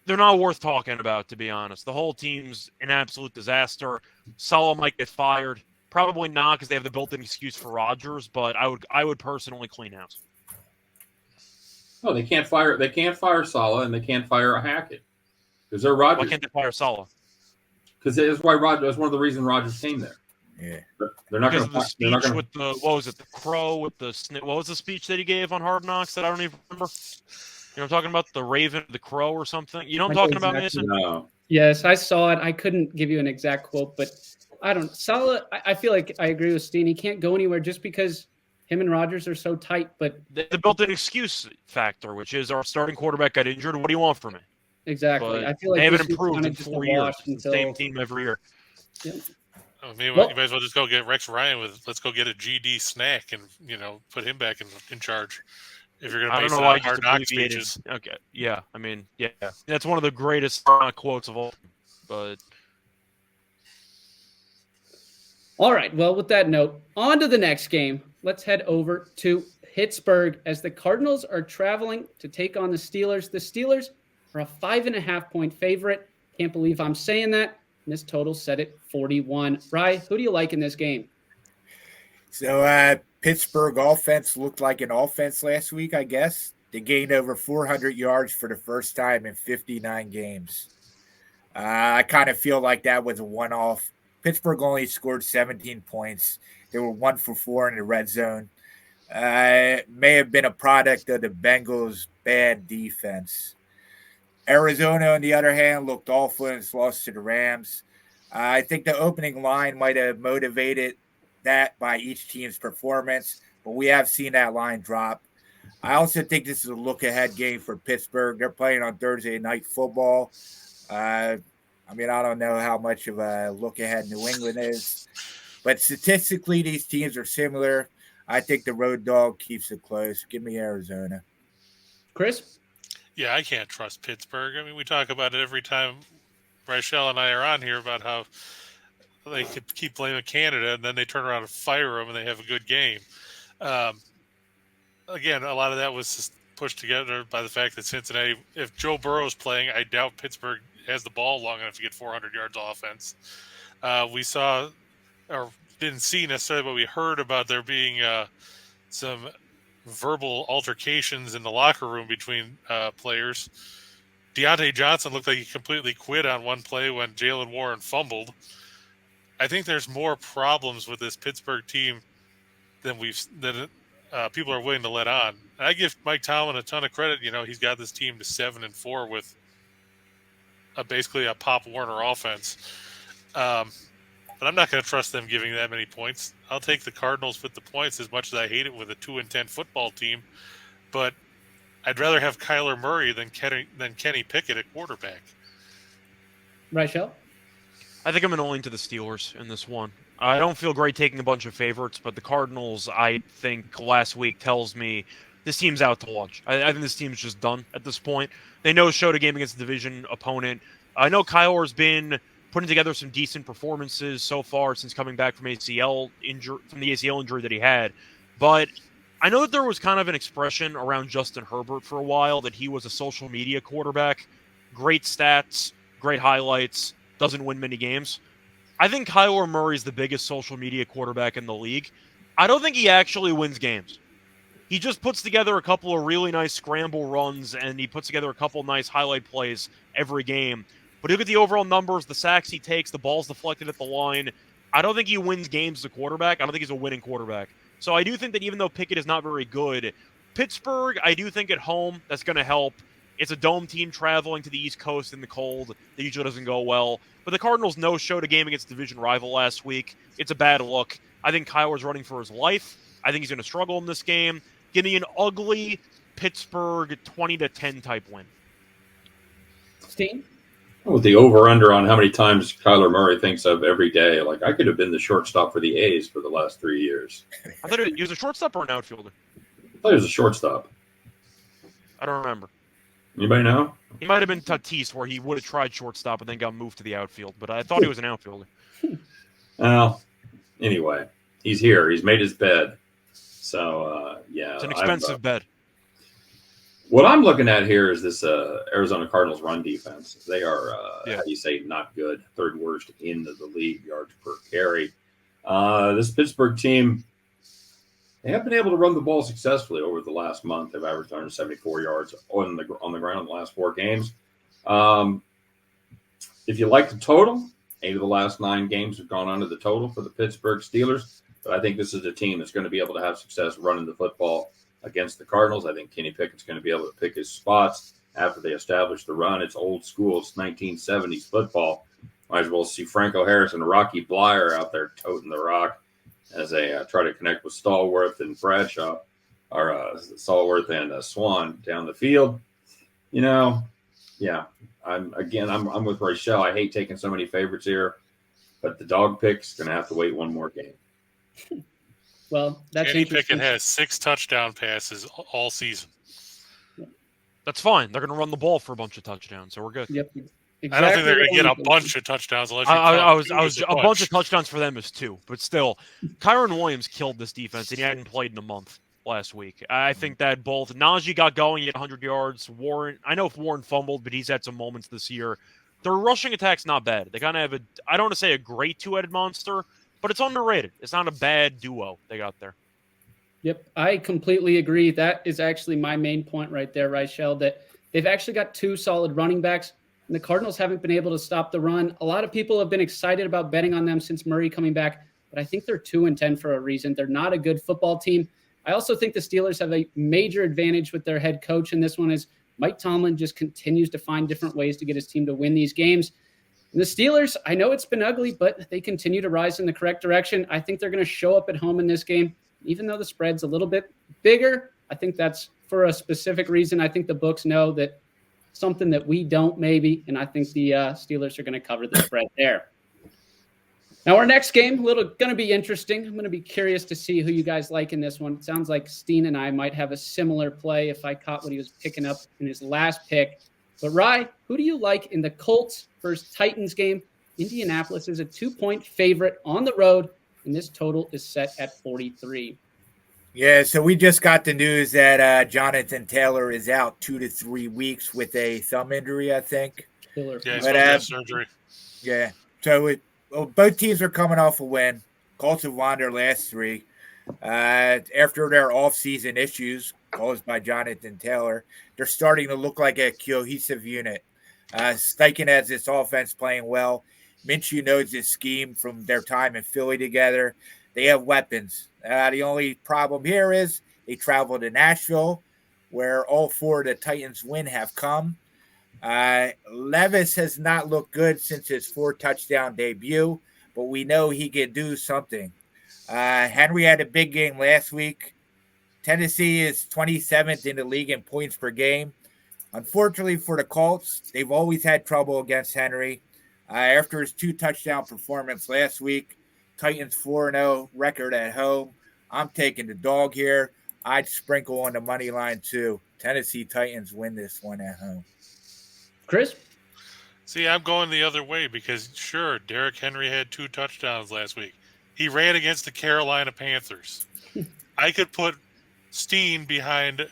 They're not worth talking about, to be honest. The whole team's an absolute disaster. Saleh might get fired. Probably not because they have the built-in excuse for Rodgers, but I would personally clean house. No, they can't fire Saleh and they can't fire a Hackett because they're Rodgers. Why can't they fire Saleh? Because that's why Rodgers. That's one of the reasons Rodgers came there. Yeah, they're not going to. The speech with the what was it? The crow with the what was the speech that he gave on Hard Knocks that I don't even remember? You know, I'm talking about the Raven, the crow, or something. You know what I'm talking about, Mason? No. Yes, I saw it. I couldn't give you an exact quote, but I don't. Saleh, I feel like I agree with Steehn. He can't go anywhere just because him and Rodgers are so tight. But the built-in excuse factor, which is our starting quarterback got injured. What do you want from me? Exactly. But I feel like they haven't improved in 4 years. Until... Same team every year. Yeah. I mean, you might as well just go get Rex Ryan let's go get a GD snack and, put him back in charge. If you're going to base it on Hard Knock speeches. Okay. Yeah. I mean, yeah. That's one of the greatest quotes of all. But. All right. Well, with that note, on to the next game. Let's head over to Pittsburgh as the Cardinals are traveling to take on the Steelers. The Steelers are a 5.5-point favorite. Can't believe I'm saying that. And this total set at 41. Rye, who do you like in this game? So Pittsburgh offense looked like an offense last week, I guess. They gained over 400 yards for the first time in 59 games. I kind of feel like that was a one-off. Pittsburgh only scored 17 points. They were 1 for 4 in the red zone. It may have been a product of the Bengals' bad defense. Arizona, on the other hand, looked awful in its loss to the Rams. I think the opening line might have motivated that by each team's performance, but we have seen that line drop. I also think this is a look-ahead game for Pittsburgh. They're playing on Thursday Night Football. I don't know how much of a look-ahead New England is, but statistically, these teams are similar. I think the road dog keeps it close. Give me Arizona. Chris? Yeah, I can't trust Pittsburgh. I mean, we talk about it every time Reichel and I are on here about how they could keep blaming Canada, and then they turn around and fire them, and they have a good game. Again, a lot of that was just pushed together by the fact that Cincinnati, if Joe Burrow's playing, I doubt Pittsburgh has the ball long enough to get 400 yards offense. We saw, or didn't see necessarily, but we heard about there being some verbal altercations in the locker room between players. Deontay Johnson looked like he completely quit on one play when Jalen Warren fumbled. I think there's more problems with this Pittsburgh team than people are willing to let on. And I give Mike Tomlin a ton of credit. He's got this team to 7-4 with basically a Pop Warner offense. But I'm not going to trust them giving that many points. I'll take the Cardinals with the points as much as I hate it with a 2-10 football team. But I'd rather have Kyler Murray than Kenny Pickett at quarterback. Reichel? I think I'm going to lean to the Steelers in this one. I don't feel great taking a bunch of favorites, but the Cardinals, I think, last week tells me this team's out to lunch. I think this team's just done at this point. They know showed a game against a division opponent. I know Kyler's been putting together some decent performances so far since coming back from the ACL injury that he had. But I know that there was kind of an expression around Justin Herbert for a while that he was a social media quarterback. Great stats, great highlights, doesn't win many games. I think Kyler Murray is the biggest social media quarterback in the league. I don't think he actually wins games. He just puts together a couple of really nice scramble runs, and he puts together a couple nice highlight plays every game. But look at the overall numbers, the sacks he takes, the balls deflected at the line. I don't think he wins games as a quarterback. I don't think he's a winning quarterback. So I do think that even though Pickett is not very good, Pittsburgh, I do think at home, that's going to help. It's a dome team traveling to the East Coast in the cold. That usually doesn't go well. But the Cardinals no-showed a game against division rival last week. It's a bad look. I think Kyler's running for his life. I think he's going to struggle in this game. Give me an ugly Pittsburgh 20-10 type win. Steehn? With the over-under on how many times Kyler Murray thinks of every day, like I could have been the shortstop for the A's for the last 3 years. I thought he was a shortstop or an outfielder. I thought he was a shortstop. I don't remember. Anybody know? He might have been Tatis, where he would have tried shortstop and then got moved to the outfield, but I thought he was an outfielder. Well, anyway, he's here. He's made his bed. So, yeah. It's an expensive bed. What I'm looking at here is this Arizona Cardinals run defense. They are, how do you say, not good. Third worst in the league, yards per carry. This Pittsburgh team, they have been able to run the ball successfully over the last month. They've averaged 174 yards on the ground in the last 4 games. If you like the total, 8 of the last 9 games have gone under the total for the Pittsburgh Steelers. But I think this is a team that's going to be able to have success running the football against the Cardinals. I think Kenny Pickett's going to be able to pick his spots after they establish the run. It's old school. It's 1970s football. Might as well see Franco Harris and Rocky Blyer out there toting the rock as they try to connect with Stallworth and Bradshaw, or Stallworth and Swan down the field. You know, yeah, I'm with Reichel. I hate taking so many favorites here, but the dog pick's going to have to wait one more game. Well, that's Kenny interesting. Pickett has 6 touchdown passes all season. That's fine. They're going to run the ball for a bunch of touchdowns, so we're good. Yep. Exactly. I don't think they're going to get a bunch of touchdowns unless you I was a bunch of touchdowns for them is 2, but still, Kyron Williams killed this defense, and he hadn't played in a month last week. I think that both Najee got going, he had 100 yards. Warren, I know if Warren fumbled, but he's had some moments this year. Their rushing attack's not bad. They kind of have I don't want to say a great 2-headed monster, but it's underrated. It's not a bad duo they got there. Yep, I completely agree. That is actually my main point right there, Reichel, that they've actually got 2 solid running backs, and the Cardinals haven't been able to stop the run. A lot of people have been excited about betting on them since Murray coming back, but I think they're 2-10 for a reason. They're not a good football team. I also think the Steelers have a major advantage with their head coach, and this one is Mike Tomlin just continues to find different ways to get his team to win these games. And the Steelers, I know it's been ugly, but they continue to rise in the correct direction. I think they're going to show up at home in this game. Even though the spread's a little bit bigger, I think that's for a specific reason. I think the books know that something that we don't maybe, and I think the Steelers are going to cover the spread there. Now our next game, going to be interesting. I'm going to be curious to see who you guys like in this one. It sounds like Steehn and I might have a similar play if I caught what he was picking up in his last pick. But Rye, who do you like in the Colts versus Titans game? Indianapolis is a 2-point favorite on the road, and this total is set at 43. Yeah, so we just got the news that Jonathan Taylor is out 2 to 3 weeks with a thumb injury, I think. Yeah, he's But, supposed to have surgery. Yeah, so both teams are coming off a win. Colts have won their last 3. After their off-season issues caused by Jonathan Taylor, they're starting to look like a cohesive unit. Steichen has this offense playing well. Minshew knows his scheme from their time in Philly together. They have weapons. The only problem here is they travel to Nashville, where all 4 of the Titans' win have come. Levis has not looked good since his 4-touchdown debut, but we know he can do something. Henry had a big game last week. Tennessee is 27th in the league in points per game. Unfortunately for the Colts, they've always had trouble against Henry. After his 2-touchdown performance last week, Titans 4-0 record at home. I'm taking the dog here. I'd sprinkle on the money line too. Tennessee Titans win this one at home. Chris? See, I'm going the other way because, sure, Derrick Henry had 2 touchdowns last week. He ran against the Carolina Panthers. I could put Steehn behind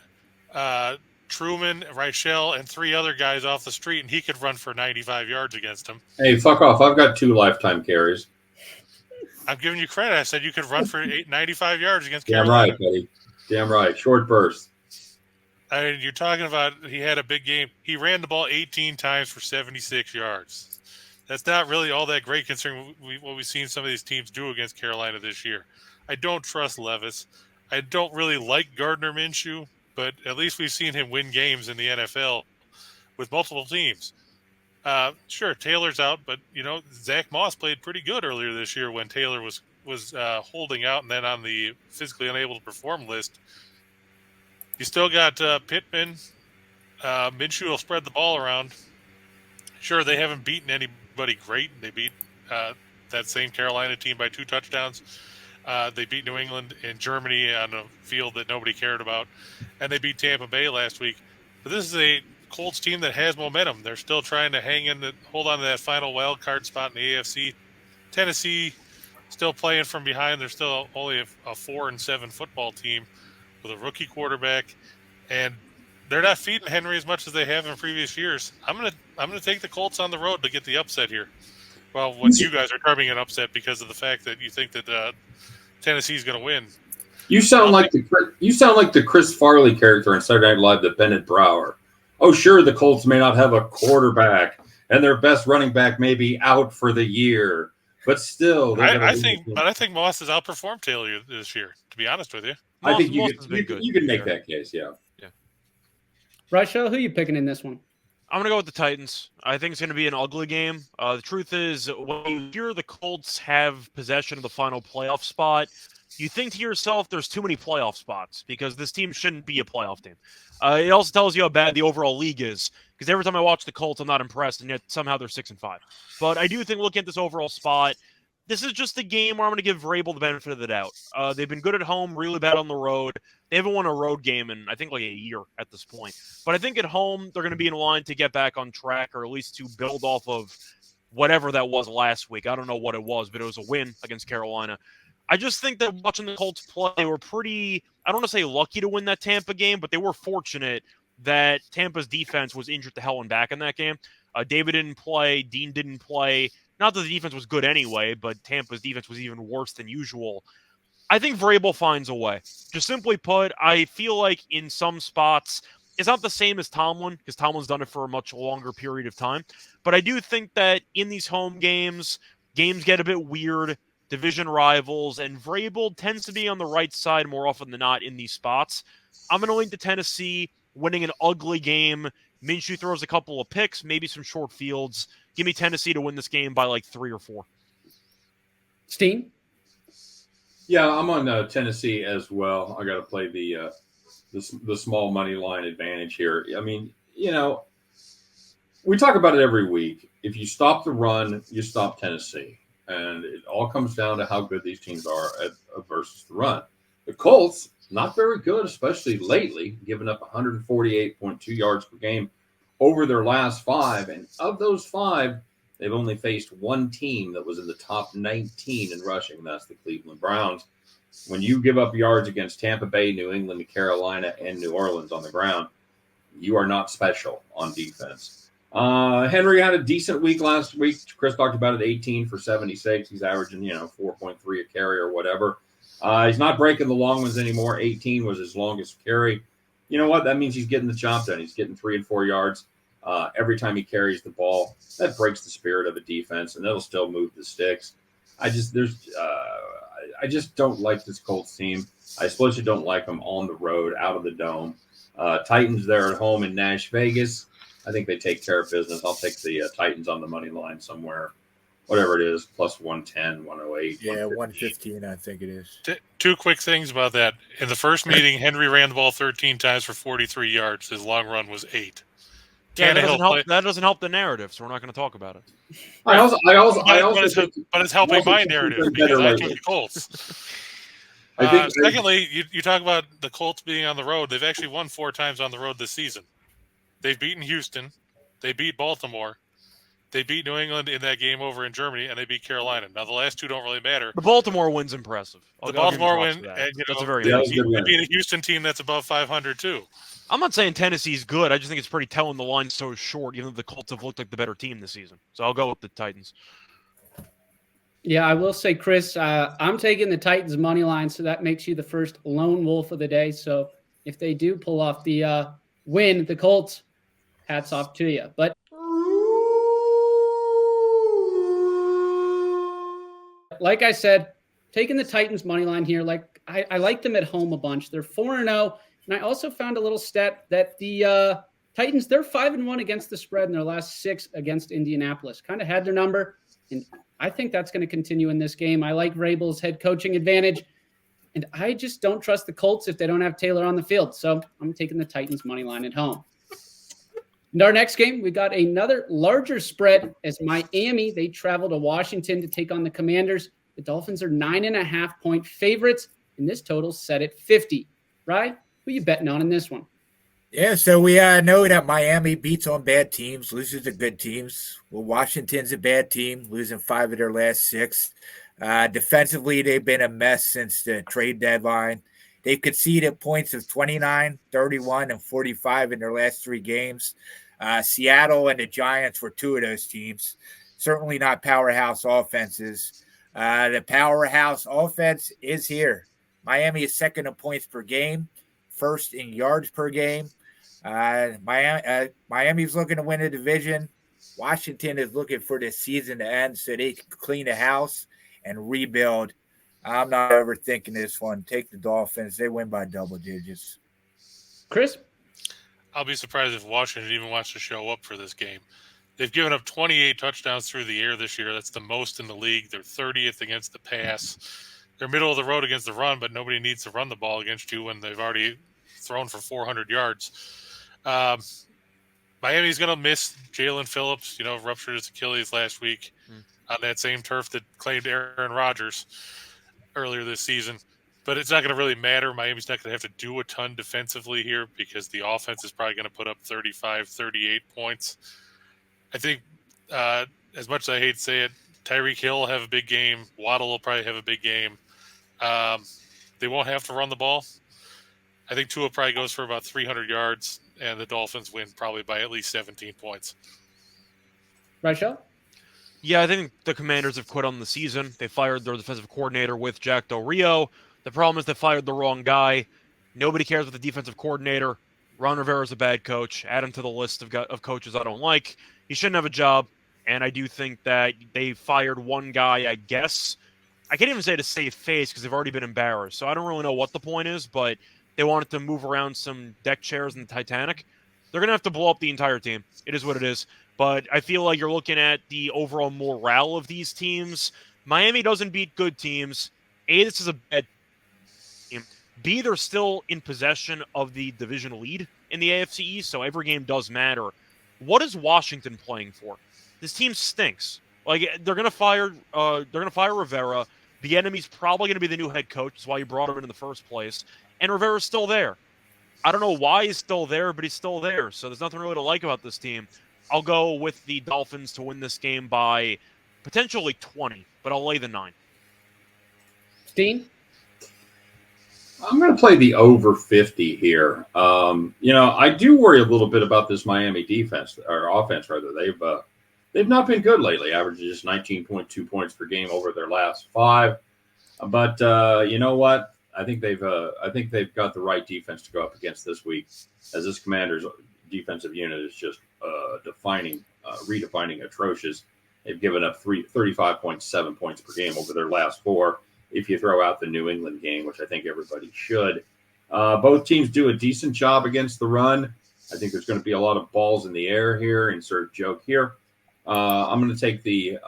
Truman, Reichel, and 3 other guys off the street, and he could run for 95 yards against him. Hey, fuck off. I've got 2 lifetime carries. I'm giving you credit. I said you could run for 95 yards against Yeah, Carolina. right, buddy. Damn right. Short burst. I mean, you're talking about he had a big game. He ran the ball 18 times for 76 yards. That's not really all that great considering what we've seen some of these teams do against Carolina this year. I don't trust Levis. I don't really like Gardner Minshew, but at least we've seen him win games in the NFL with multiple teams. Sure, Taylor's out, but Zach Moss played pretty good earlier this year when Taylor was holding out and then on the physically unable to perform list. You still got Pittman. Minshew will spread the ball around. Sure, they haven't beaten anybody great. They beat that same Carolina team by 2 touchdowns. They beat New England and Germany on a field that nobody cared about. And they beat Tampa Bay last week. But this is a Colts team that has momentum. They're still trying to hold on to that final wild card spot in the AFC. Tennessee still playing from behind. They're still only a 4-7 football team with a rookie quarterback, and they're not feeding Henry as much as they have in previous years. I'm gonna take the Colts on the road to get the upset here. Well, when you guys are terming an upset because of the fact that you think that Tennessee's going to win. You sound like the Chris Farley character in Saturday Night Live, the Bennett Brower. Oh, sure, the Colts may not have a quarterback, and their best running back may be out for the year, but still, I think Moss has outperformed Taylor this year. To be honest with you. I think you can make that case, yeah. Reichel, who are you picking in this one? I'm going to go with the Titans. I think it's going to be an ugly game. The truth is, when you hear the Colts have possession of the final playoff spot, you think to yourself there's too many playoff spots because this team shouldn't be a playoff team. It also tells you how bad the overall league is because every time I watch the Colts, I'm not impressed, and yet somehow they're 6-5. But I do think looking at this overall spot, this is just a game where I'm going to give Vrabel the benefit of the doubt. They've been good at home, really bad on the road. They haven't won a road game in, I think, like a year at this point. But I think at home, they're going to be in line to get back on track or at least to build off of whatever that was last week. I don't know what it was, but it was a win against Carolina. I just think that watching the Colts play, they were pretty, I don't want to say lucky to win that Tampa game, but they were fortunate that Tampa's defense was injured to hell and back in that game. David didn't play. Dean didn't play. Not that the defense was good anyway, but Tampa's defense was even worse than usual. I think Vrabel finds a way. Just simply put, I feel like in some spots, it's not the same as Tomlin, because Tomlin's done it for a much longer period of time. But I do think that in these home games get a bit weird, division rivals, and Vrabel tends to be on the right side more often than not in these spots. I'm going to lean to Tennessee winning an ugly game. Minshew throws a couple of picks, maybe some short fields. Give me Tennessee to win this game by like 3 or 4. Steehn? Yeah, I'm on Tennessee as well. I got to play the small money line advantage here. I mean, we talk about it every week. If you stop the run, you stop Tennessee. And it all comes down to how good these teams are versus the run. The Colts, not very good, especially lately, giving up 148.2 yards per game over their last 5. And of those 5, they've only faced one team that was in the top 19 in rushing, and that's the Cleveland Browns. When you give up yards against Tampa Bay, New England, Carolina, and New Orleans on the ground, you are not special on defense. Henry had a decent week last week. Chris talked about it, 18 for 76. He's averaging, 4.3 a carry or whatever. He's not breaking the long ones anymore. 18 was his longest carry. You know what? That means he's getting the job done. He's getting 3 and 4 yards every time he carries the ball. That breaks the spirit of a defense, and that'll still move the sticks. I just don't like this Colts team. I especially don't like them on the road, out of the dome. Titans there at home in Nash Vegas. I think they take care of business. I'll take the Titans on the money line somewhere, whatever it is, plus 110, 108. Yeah, 115, I think it is. 2 quick things about that. In the first meeting, Henry ran the ball 13 times for 43 yards. His long run was 8. Yeah, that doesn't help the narrative, so we're not going to talk about it. But it's helping my narrative because I took the Colts. Secondly, you talk about the Colts being on the road. They've actually won 4 times on the road this season. They've beaten Houston. They beat Baltimore. They beat New England in that game over in Germany, and they beat Carolina. Now, the last 2 don't really matter. The Baltimore win's impressive. The Baltimore win, and that's a very they beat a Houston team that's above 500 too. I'm not saying Tennessee's good. I just think it's pretty telling the line's so short, even though the Colts have looked like the better team this season. So I'll go with the Titans. Yeah, I will say, Chris, I'm taking the Titans money line, so that makes you the first lone wolf of the day. So if they do pull off the win, the Colts, hats off to you. But like I said, taking the Titans money line here, like I like them at home a bunch. They're 4-0, and I also found a little stat that the Titans, they're 5-1 against the spread in their last 6 against Indianapolis. Kind of had their number, and I think that's going to continue in this game. I like Vrabel's head coaching advantage, and I just don't trust the Colts if they don't have Taylor on the field. So I'm taking the Titans money line at home. In our next game, we got another larger spread as Miami, they travel to Washington to take on the Commanders. The Dolphins are 9.5-point favorites, and this total set at 50. Right? Who you betting on in this one? Yeah, so we know that Miami beats on bad teams, loses to good teams. Well, Washington's a bad team, losing 5 of their last 6. Defensively, they've been a mess since the trade deadline. They've conceded points of 29, 31, and 45 in their last 3 games. Seattle and the Giants were 2 of those teams. Certainly not powerhouse offenses. The powerhouse offense is here. Miami is second in points per game, first in yards per game. Miami's looking to win a division. Washington is looking for the season to end so they can clean the house and rebuild. I'm not overthinking this one. Take the Dolphins. They win by double digits. Chris? I'll be surprised if Washington even wants to show up for this game. They've given up 28 touchdowns through the air this year. That's the most in the league. They're 30th against the pass. They're middle of the road against the run, but nobody needs to run the ball against you when they've already thrown for 400 yards. Miami's going to miss Jalen Phillips, ruptured his Achilles last week on that same turf that claimed Aaron Rodgers earlier this season. But it's not going to really matter. Miami's not going to have to do a ton defensively here because the offense is probably going to put up 35, 38 points. I think, as much as I hate to say it, Tyreek Hill will have a big game. Waddle will probably have a big game. They won't have to run the ball. I think Tua probably goes for about 300 yards, and the Dolphins win probably by at least 17 points. Reichel? Yeah, I think the Commanders have quit on the season. They fired their defensive coordinator with Jack Del Rio. The problem is they fired the wrong guy. Nobody cares about the defensive coordinator. Ron Rivera's a bad coach. Add him to the list of coaches I don't like. He shouldn't have a job, and I do think that they fired one guy, I guess. I can't even say to save face because they've already been embarrassed, so I don't really know what the point is, but they wanted to move around some deck chairs in the Titanic. They're going to have to blow up the entire team. It is what it is. But I feel like you're looking at the overall morale of these teams. Miami doesn't beat good teams. A, this is a bad team. B, they're still in possession of the division lead in the AFC East, so every game does matter. What is Washington playing for? This team stinks. Like, they're gonna fire Rivera. The enemy's probably gonna be the new head coach. That's why you brought him in the first place. And Rivera's still there. I don't know why he's still there, but he's still there. So there's nothing really to like about this team. I'll go with the Dolphins to win this game by potentially 20, but I'll lay the 9. Steehn? I'm going to play the over 50 here. I do worry a little bit about this Miami defense or offense, rather. They've not been good lately, averaging just 19.2 points per game over their last 5. But you know what? I think they've got the right defense to go up against this week, as this Commanders defensive unit is just redefining atrocious. They've given up 35.7 points per game over their last 4. If you throw out the New England game, which I think everybody should. Both teams do a decent job against the run. I think there's going to be a lot of balls in the air here, insert joke here. I'm going to take the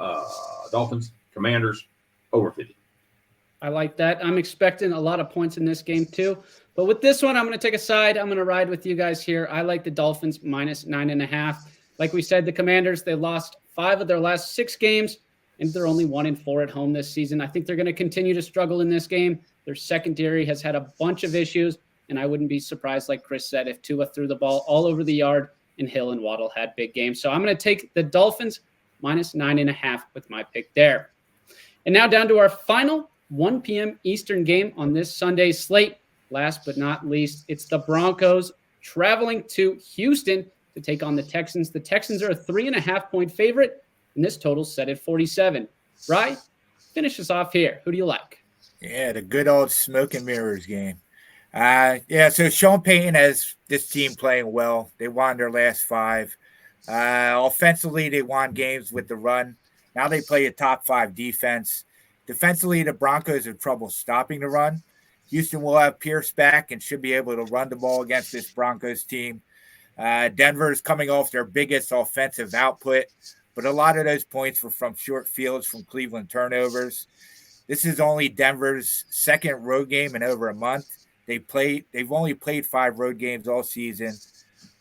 Dolphins, Commanders, over 50. I like that. I'm expecting a lot of points in this game too. But with this one, I'm going to take a side. I'm going to ride with you guys here. I like the Dolphins minus 9.5. Like we said, the Commanders, they lost 5 of their last 6 games, and they're only 1-4 at home this season. I think they're going to continue to struggle in this game. Their secondary has had a bunch of issues, and I wouldn't be surprised, like Chris said, if Tua threw the ball all over the yard and Hill and Waddle had big games. So I'm going to take the Dolphins minus 9.5 with my pick there. And now down to our final 1 p.m. Eastern game on this Sunday slate. Last but not least, it's the Broncos traveling to Houston to take on the Texans. The Texans are a 3.5-point favorite, and this total set at 47. Right? finish us off here. Who do you like? Yeah, the good old smoke and mirrors game. So Sean Payton has this team playing well. They won their last 5. Offensively, they won games with the run. Now they play a top 5 defense. Defensively, the Broncos have trouble stopping the run. Houston will have Pierce back and should be able to run the ball against this Broncos team. Denver is coming off their biggest offensive output, but a lot of those points were from short fields from Cleveland turnovers. This is only Denver's second road game in over a month. They've only played 5 road games all season.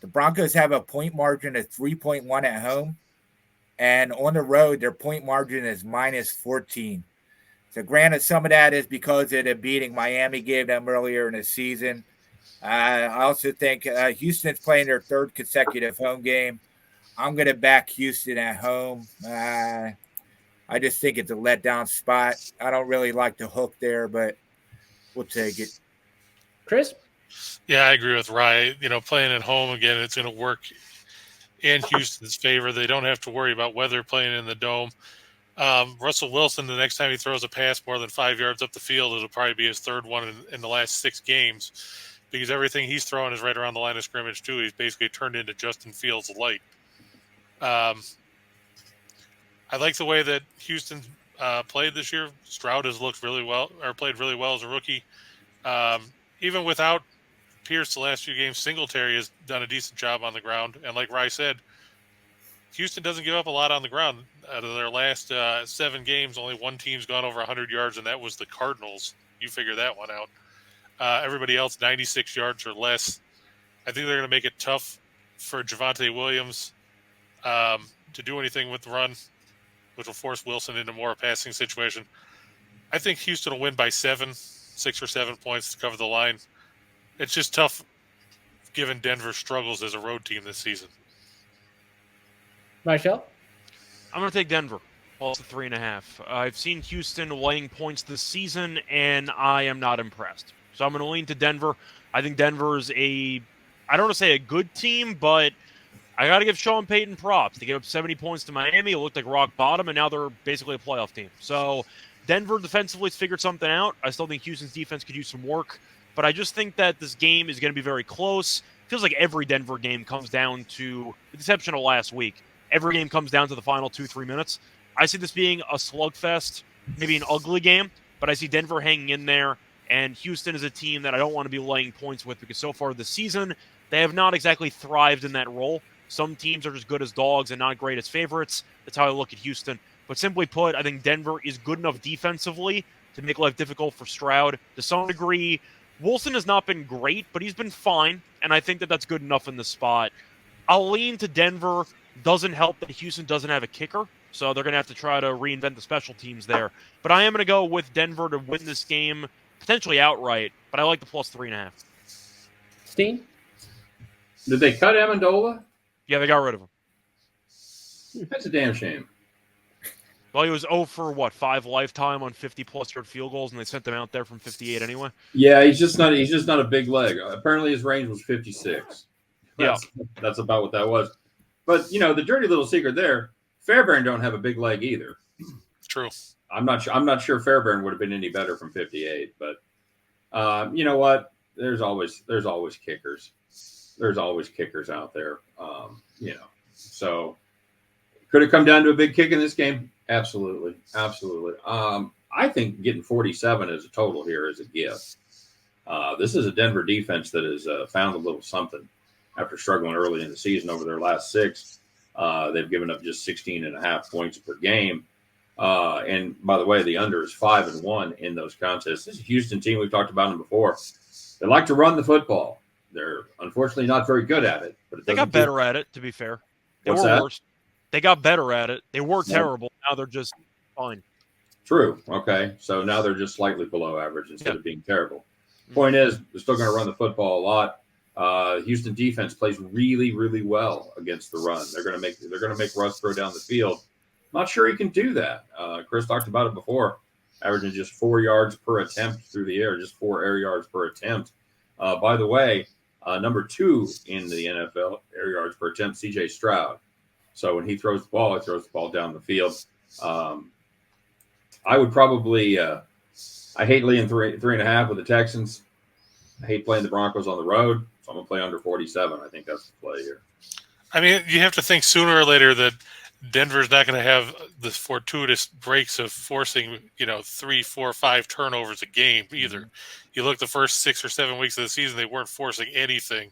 The Broncos have a point margin of 3.1 at home, and on the road, their point margin is minus 14. So granted, some of that is because of the beating Miami gave them earlier in the season. I also think Houston's playing their 3rd consecutive home game. I'm going to back Houston at home. I just think it's a letdown spot. I don't really like the hook there, but we'll take it. Chris? Yeah, I agree with Rye. Playing at home again, it's going to work in Houston's favor. They don't have to worry about weather playing in the dome. Russell Wilson, the next time he throws a pass more than 5 yards up the field, it'll probably be his 3rd one in the last 6 games, because everything he's throwing is right around the line of scrimmage too. He's basically turned into Justin Fields light. I like the way that Houston played this year. Stroud has looked really well, or played really well as a rookie. Even without Pierce the last few games, Singletary has done a decent job on the ground. And like Rye said, Houston doesn't give up a lot on the ground. Out of their last 7 games, only one team's gone over 100 yards, and that was the Cardinals. You figure that one out. Everybody else, 96 yards or less. I think they're going to make it tough for Javonte Williams to do anything with the run, which will force Wilson into more passing situation. I think Houston will win by 6 or 7 points to cover the line. It's just tough given Denver's struggles as a road team this season. Reichel? I'm going to take Denver. Plus the 3.5. I've seen Houston laying points this season, and I am not impressed. So I'm going to lean to Denver. I think Denver's I don't want to say a good team, but I got to give Sean Payton props. They gave up 70 points to Miami. It looked like rock bottom, and now they're basically a playoff team. So Denver defensively has figured something out. I still think Houston's defense could use some work, but I just think that this game is going to be very close. Feels like every Denver game comes down to, with the exception of last week, every game comes down to the final 2-3 minutes. I see this being a slugfest, maybe an ugly game, but I see Denver hanging in there, and Houston is a team that I don't want to be laying points with because so far this season, they have not exactly thrived in that role. Some teams are just good as dogs and not great as favorites. That's how I look at Houston. But simply put, I think Denver is good enough defensively to make life difficult for Stroud. To some degree, Wilson has not been great, but he's been fine, and I think that that's good enough in the spot. I'll lean to Denver. Doesn't help that Houston doesn't have a kicker, so they're going to have to try to reinvent the special teams there. But I am going to go with Denver to win this game, potentially outright, but I like the plus 3.5. Steehn? Did they cut Amendola? Yeah, they got rid of him. That's a damn shame. Well, he was 0 for 5 lifetime on 50-plus yard field goals, and they sent them out there from 58 anyway. Yeah, he's just not a big leg. Apparently, his range was 56. That's about what that was. But the dirty little secret there, Fairbairn don't have a big leg either. True. I'm not sure Fairbairn would have been any better from 58. But you know what? There's always kickers. There's always kickers out there. So could it come down to a big kick in this game? Absolutely. I think getting 47 as a total here is a gift. This is a Denver defense that has found a little something after struggling early in the season. Over their last 6, they've given up just 16.5 points per game. And by the way, the under is 5-1 in those contests. This is a Houston team. We've talked about them before. They like to run the football. They're unfortunately not very good at it. But they got better at it, to be fair. They What's were that? worse. They got better at it. They were terrible. Now they're just fine. True. Okay. So now they're just slightly below average instead of being terrible. Point is, they're still going to run the football a lot. Houston defense plays really, really well against the run. They're going to make Russ throw down the field. Not sure he can do that. Chris talked about it before, averaging just 4 yards per attempt through the air, just 4 air yards per attempt. By the way, number 2 in the NFL air yards per attempt, C.J. Stroud. So when he throws the ball down the field. I would probably. I hate laying 3.5 with the Texans. I hate playing the Broncos on the road, so I'm gonna play under 47. I think that's the play here. I mean, you have to think sooner or later that Denver's not going to have the fortuitous breaks of forcing, 3, 4, 5 turnovers a game either. You look the first 6 or 7 weeks of the season, they weren't forcing anything.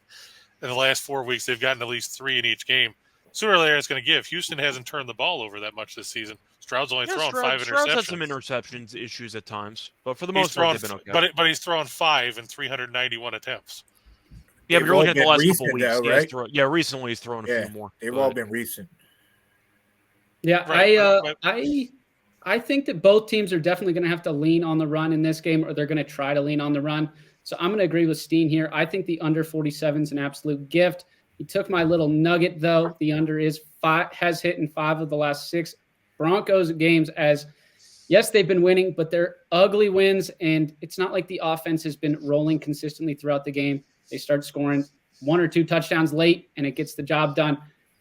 In the last 4 weeks, they've gotten at least 3 in each game. Sooner or later, it's going to give. Houston hasn't turned the ball over that much this season. Stroud's only thrown 5 interceptions. Stroud's had some interceptions issues at times, but for the most part, they've been okay. But he's thrown 5 in 391 attempts. Yeah, but you're looking at the last couple weeks. Though, right? Recently he's thrown a few more. They've all been recent. Yeah, right. I think that both teams are definitely going to have to lean on the run in this game, or they're going to try to lean on the run. So I'm going to agree with Steehn here. I think the under 47 is an absolute gift. He took my little nugget, though. The under has hit in 5 of the last 6 Broncos games. As yes, they've been winning, but they're ugly wins, and it's not like the offense has been rolling consistently throughout the game. They start scoring 1 or 2 touchdowns late, and it gets the job done.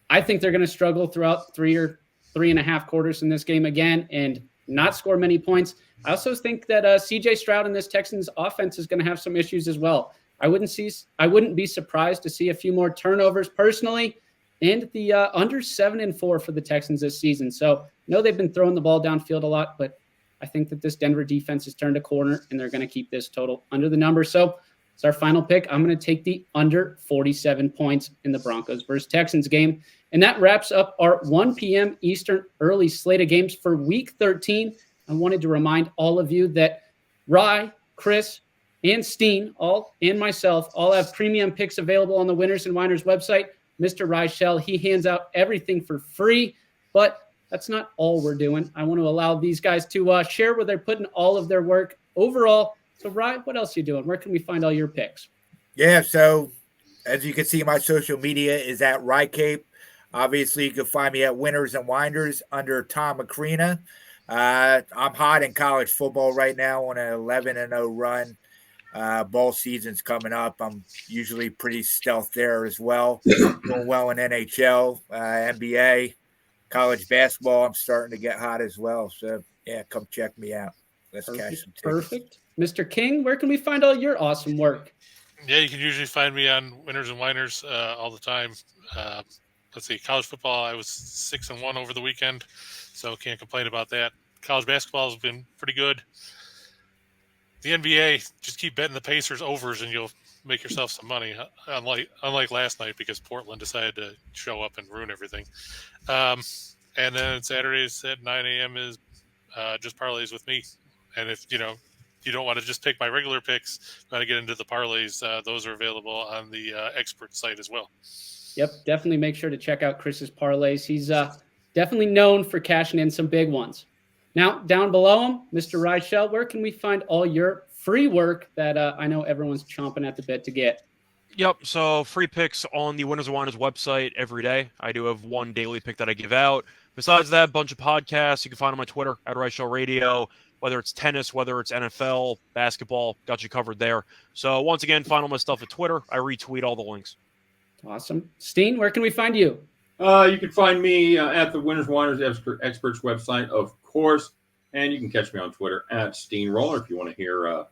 I think they're going to struggle throughout 3 or 3.5 quarters in this game again and not score many points. I also think that C.J. Stroud in this Texans offense is going to have some issues as well. I wouldn't be surprised to see a few more turnovers personally, and the under 7-4 for the Texans this season. So I know they've been throwing the ball downfield a lot, but I think that this Denver defense has turned a corner, and they're going to keep this total under the number. So it's our final pick. I'm going to take the under 47 points in the Broncos versus Texans game. And that wraps up our 1 p.m. Eastern early slate of games for Week 13. I wanted to remind all of you that Rye, Chris, and Steehn, and myself, all have premium picks available on the Winners and Whiners website. Mr. Reichel, he hands out everything for free, but that's not all we're doing. I want to allow these guys to share where they're putting all of their work overall. So, Ryan, what else are you doing? Where can we find all your picks? Yeah, so as you can see, my social media is at Reichel. Obviously, you can find me at Winners and Whiners under Tom Macrina. I'm hot in college football right now on an 11-0 run. Bowl season's coming up. I'm usually pretty stealth there as well. Doing well in NHL, NBA, college basketball. I'm starting to get hot as well. So, yeah, come check me out. Let's cash some tickets. Perfect. Mr. King, where can we find all your awesome work? Yeah, you can usually find me on Winners and Whiners all the time. Let's see, college football, I was 6-1 over the weekend, so can't complain about that. College basketball has been pretty good. The NBA, just keep betting the Pacers overs and you'll make yourself some money, unlike last night because Portland decided to show up and ruin everything. And then Saturdays at 9 a.m. is just parlays with me. And if, you don't want to just pick my regular picks, want to get into the parlays, those are available on the expert site as well. Yep, definitely make sure to check out Chris's parlays. He's definitely known for cashing in some big ones. Now, down below him, Mr. Reichel, where can we find all your free work that I know everyone's chomping at the bit to get? Yep, so free picks on the Winners and Whiners website every day. I do have one daily pick that I give out. Besides that, a bunch of podcasts you can find on my Twitter, at Reichel Radio, whether it's tennis, whether it's NFL, basketball, got you covered there. So once again, find all my stuff at Twitter. I retweet all the links. Awesome. Steehn, where can we find you? You can find me at the Winners Whiners Experts website, of course, and you can catch me on Twitter at Steamroller if you want to hear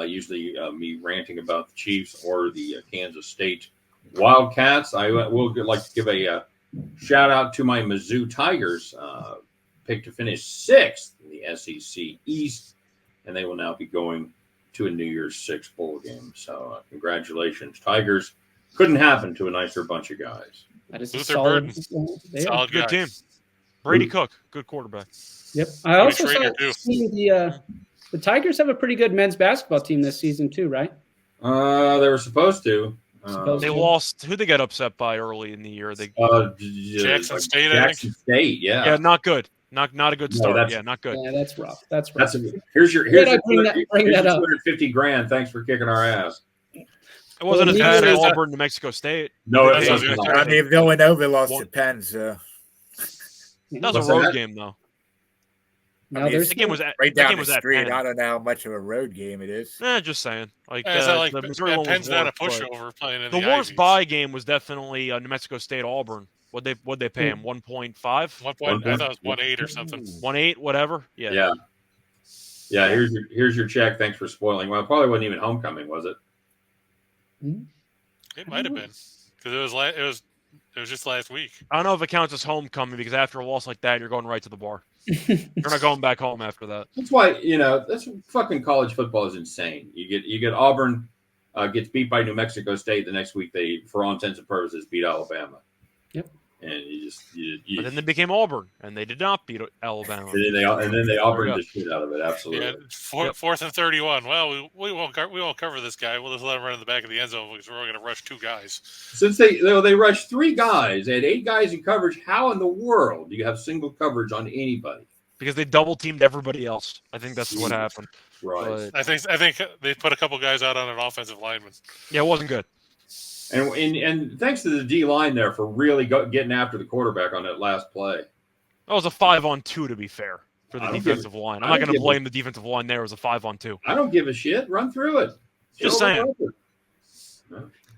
usually me ranting about the Chiefs or the Kansas State Wildcats. I will like to give a shout out to my Mizzou Tigers, picked to finish 6th in the SEC East, and they will now be going to a New Year's Six bowl game. So congratulations, Tigers. Couldn't happen to a nicer bunch of guys. That is Luther solid. Burden. Solid Good guy. team. Brady Cook, good quarterback. Yep. I also Schrader, saw too. the Tigers have a pretty good men's basketball team this season too, right? They were supposed to. They lost. Who they got upset by early in the year? They Jackson State, I Jackson State, yeah. yeah, not good. Not a good start. that's- Yeah, not good. Yeah, that's rough. That's rough. Here's your Bring that up. 250 grand. Thanks for kicking our ass. It wasn't as Well, bad as neither- Auburn, New Mexico State. No, That's it what I was wasn't. gonna I mean, Villanova lost to Penn, so That was What's a road that? game, though. Now, I mean, there's The game was at, right that down game the was at street. Penn. I don't know how much of a road game it is. Just saying. Like, It's not like the Missouri one was Penn's not a worse, but pushover playing in the the worst Ivies. buy game was definitely New Mexico State Auburn. What'd they pay him? 1.5? 1 point, I thought it was 1.8 or something. 1.8, whatever. Yeah. Yeah. Yeah, here's your check. Thanks for spoiling. Well, it probably wasn't even homecoming, was it? It might have been because it was just last week. I don't know if it counts as homecoming because after a loss like that, you're going right to the bar. You're not going back home after that. That's why that's fucking college football is insane. You get Auburn gets beat by New Mexico State the next week. They, for all intents and purposes, beat Alabama. Yep. And But then they became Auburn, and they did not beat Alabama. And then they Auburn the shit out of it. Absolutely. Yeah, fourth and 31. Well, we won't cover this guy. We'll just let him run in the back of the end zone because we're going to rush 2 guys. Since they rushed 3 guys, they had 8 guys in coverage. How in the world do you have single coverage on anybody? Because they double teamed everybody else. I think that's what happened. Right. But, I think they put a couple guys out on an offensive lineman. yeah, it wasn't good. And thanks to the D line there for really getting after the quarterback on that last play. That was a 5-on-2 to be fair for the defensive line. I'm not going to blame the defensive line there. It was a 5-on-2. I don't give a shit. Run through it. Just saying.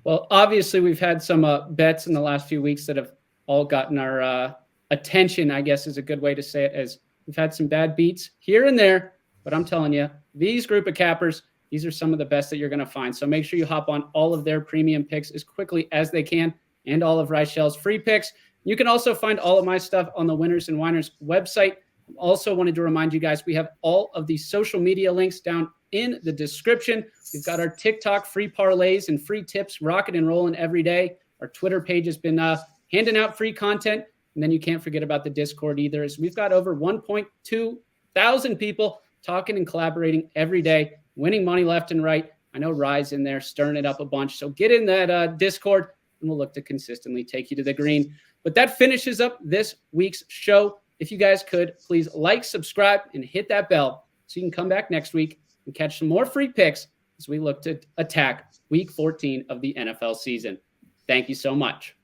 Well, obviously, we've had some bets in the last few weeks that have all gotten our attention, I guess is a good way to say it, as we've had some bad beats here and there. But I'm telling you, these group of cappers, these are some of the best that you're going to find. So make sure you hop on all of their premium picks as quickly as they can and all of Reichel's free picks. You can also find all of my stuff on the Winners and Whiners website. I also wanted to remind you guys, we have all of the social media links down in the description. We've got our TikTok free parlays and free tips rocking and rolling every day. Our Twitter page has been handing out free content. And then you can't forget about the Discord either, as we've got over 1.2 thousand people talking and collaborating every day, winning money left and right. I know Rye's in there stirring it up a bunch. So get in that Discord, and we'll look to consistently take you to the green. But that finishes up this week's show. If you guys could, please like, subscribe, and hit that bell so you can come back next week and catch some more free picks as we look to attack Week 14 of the NFL season. Thank you so much.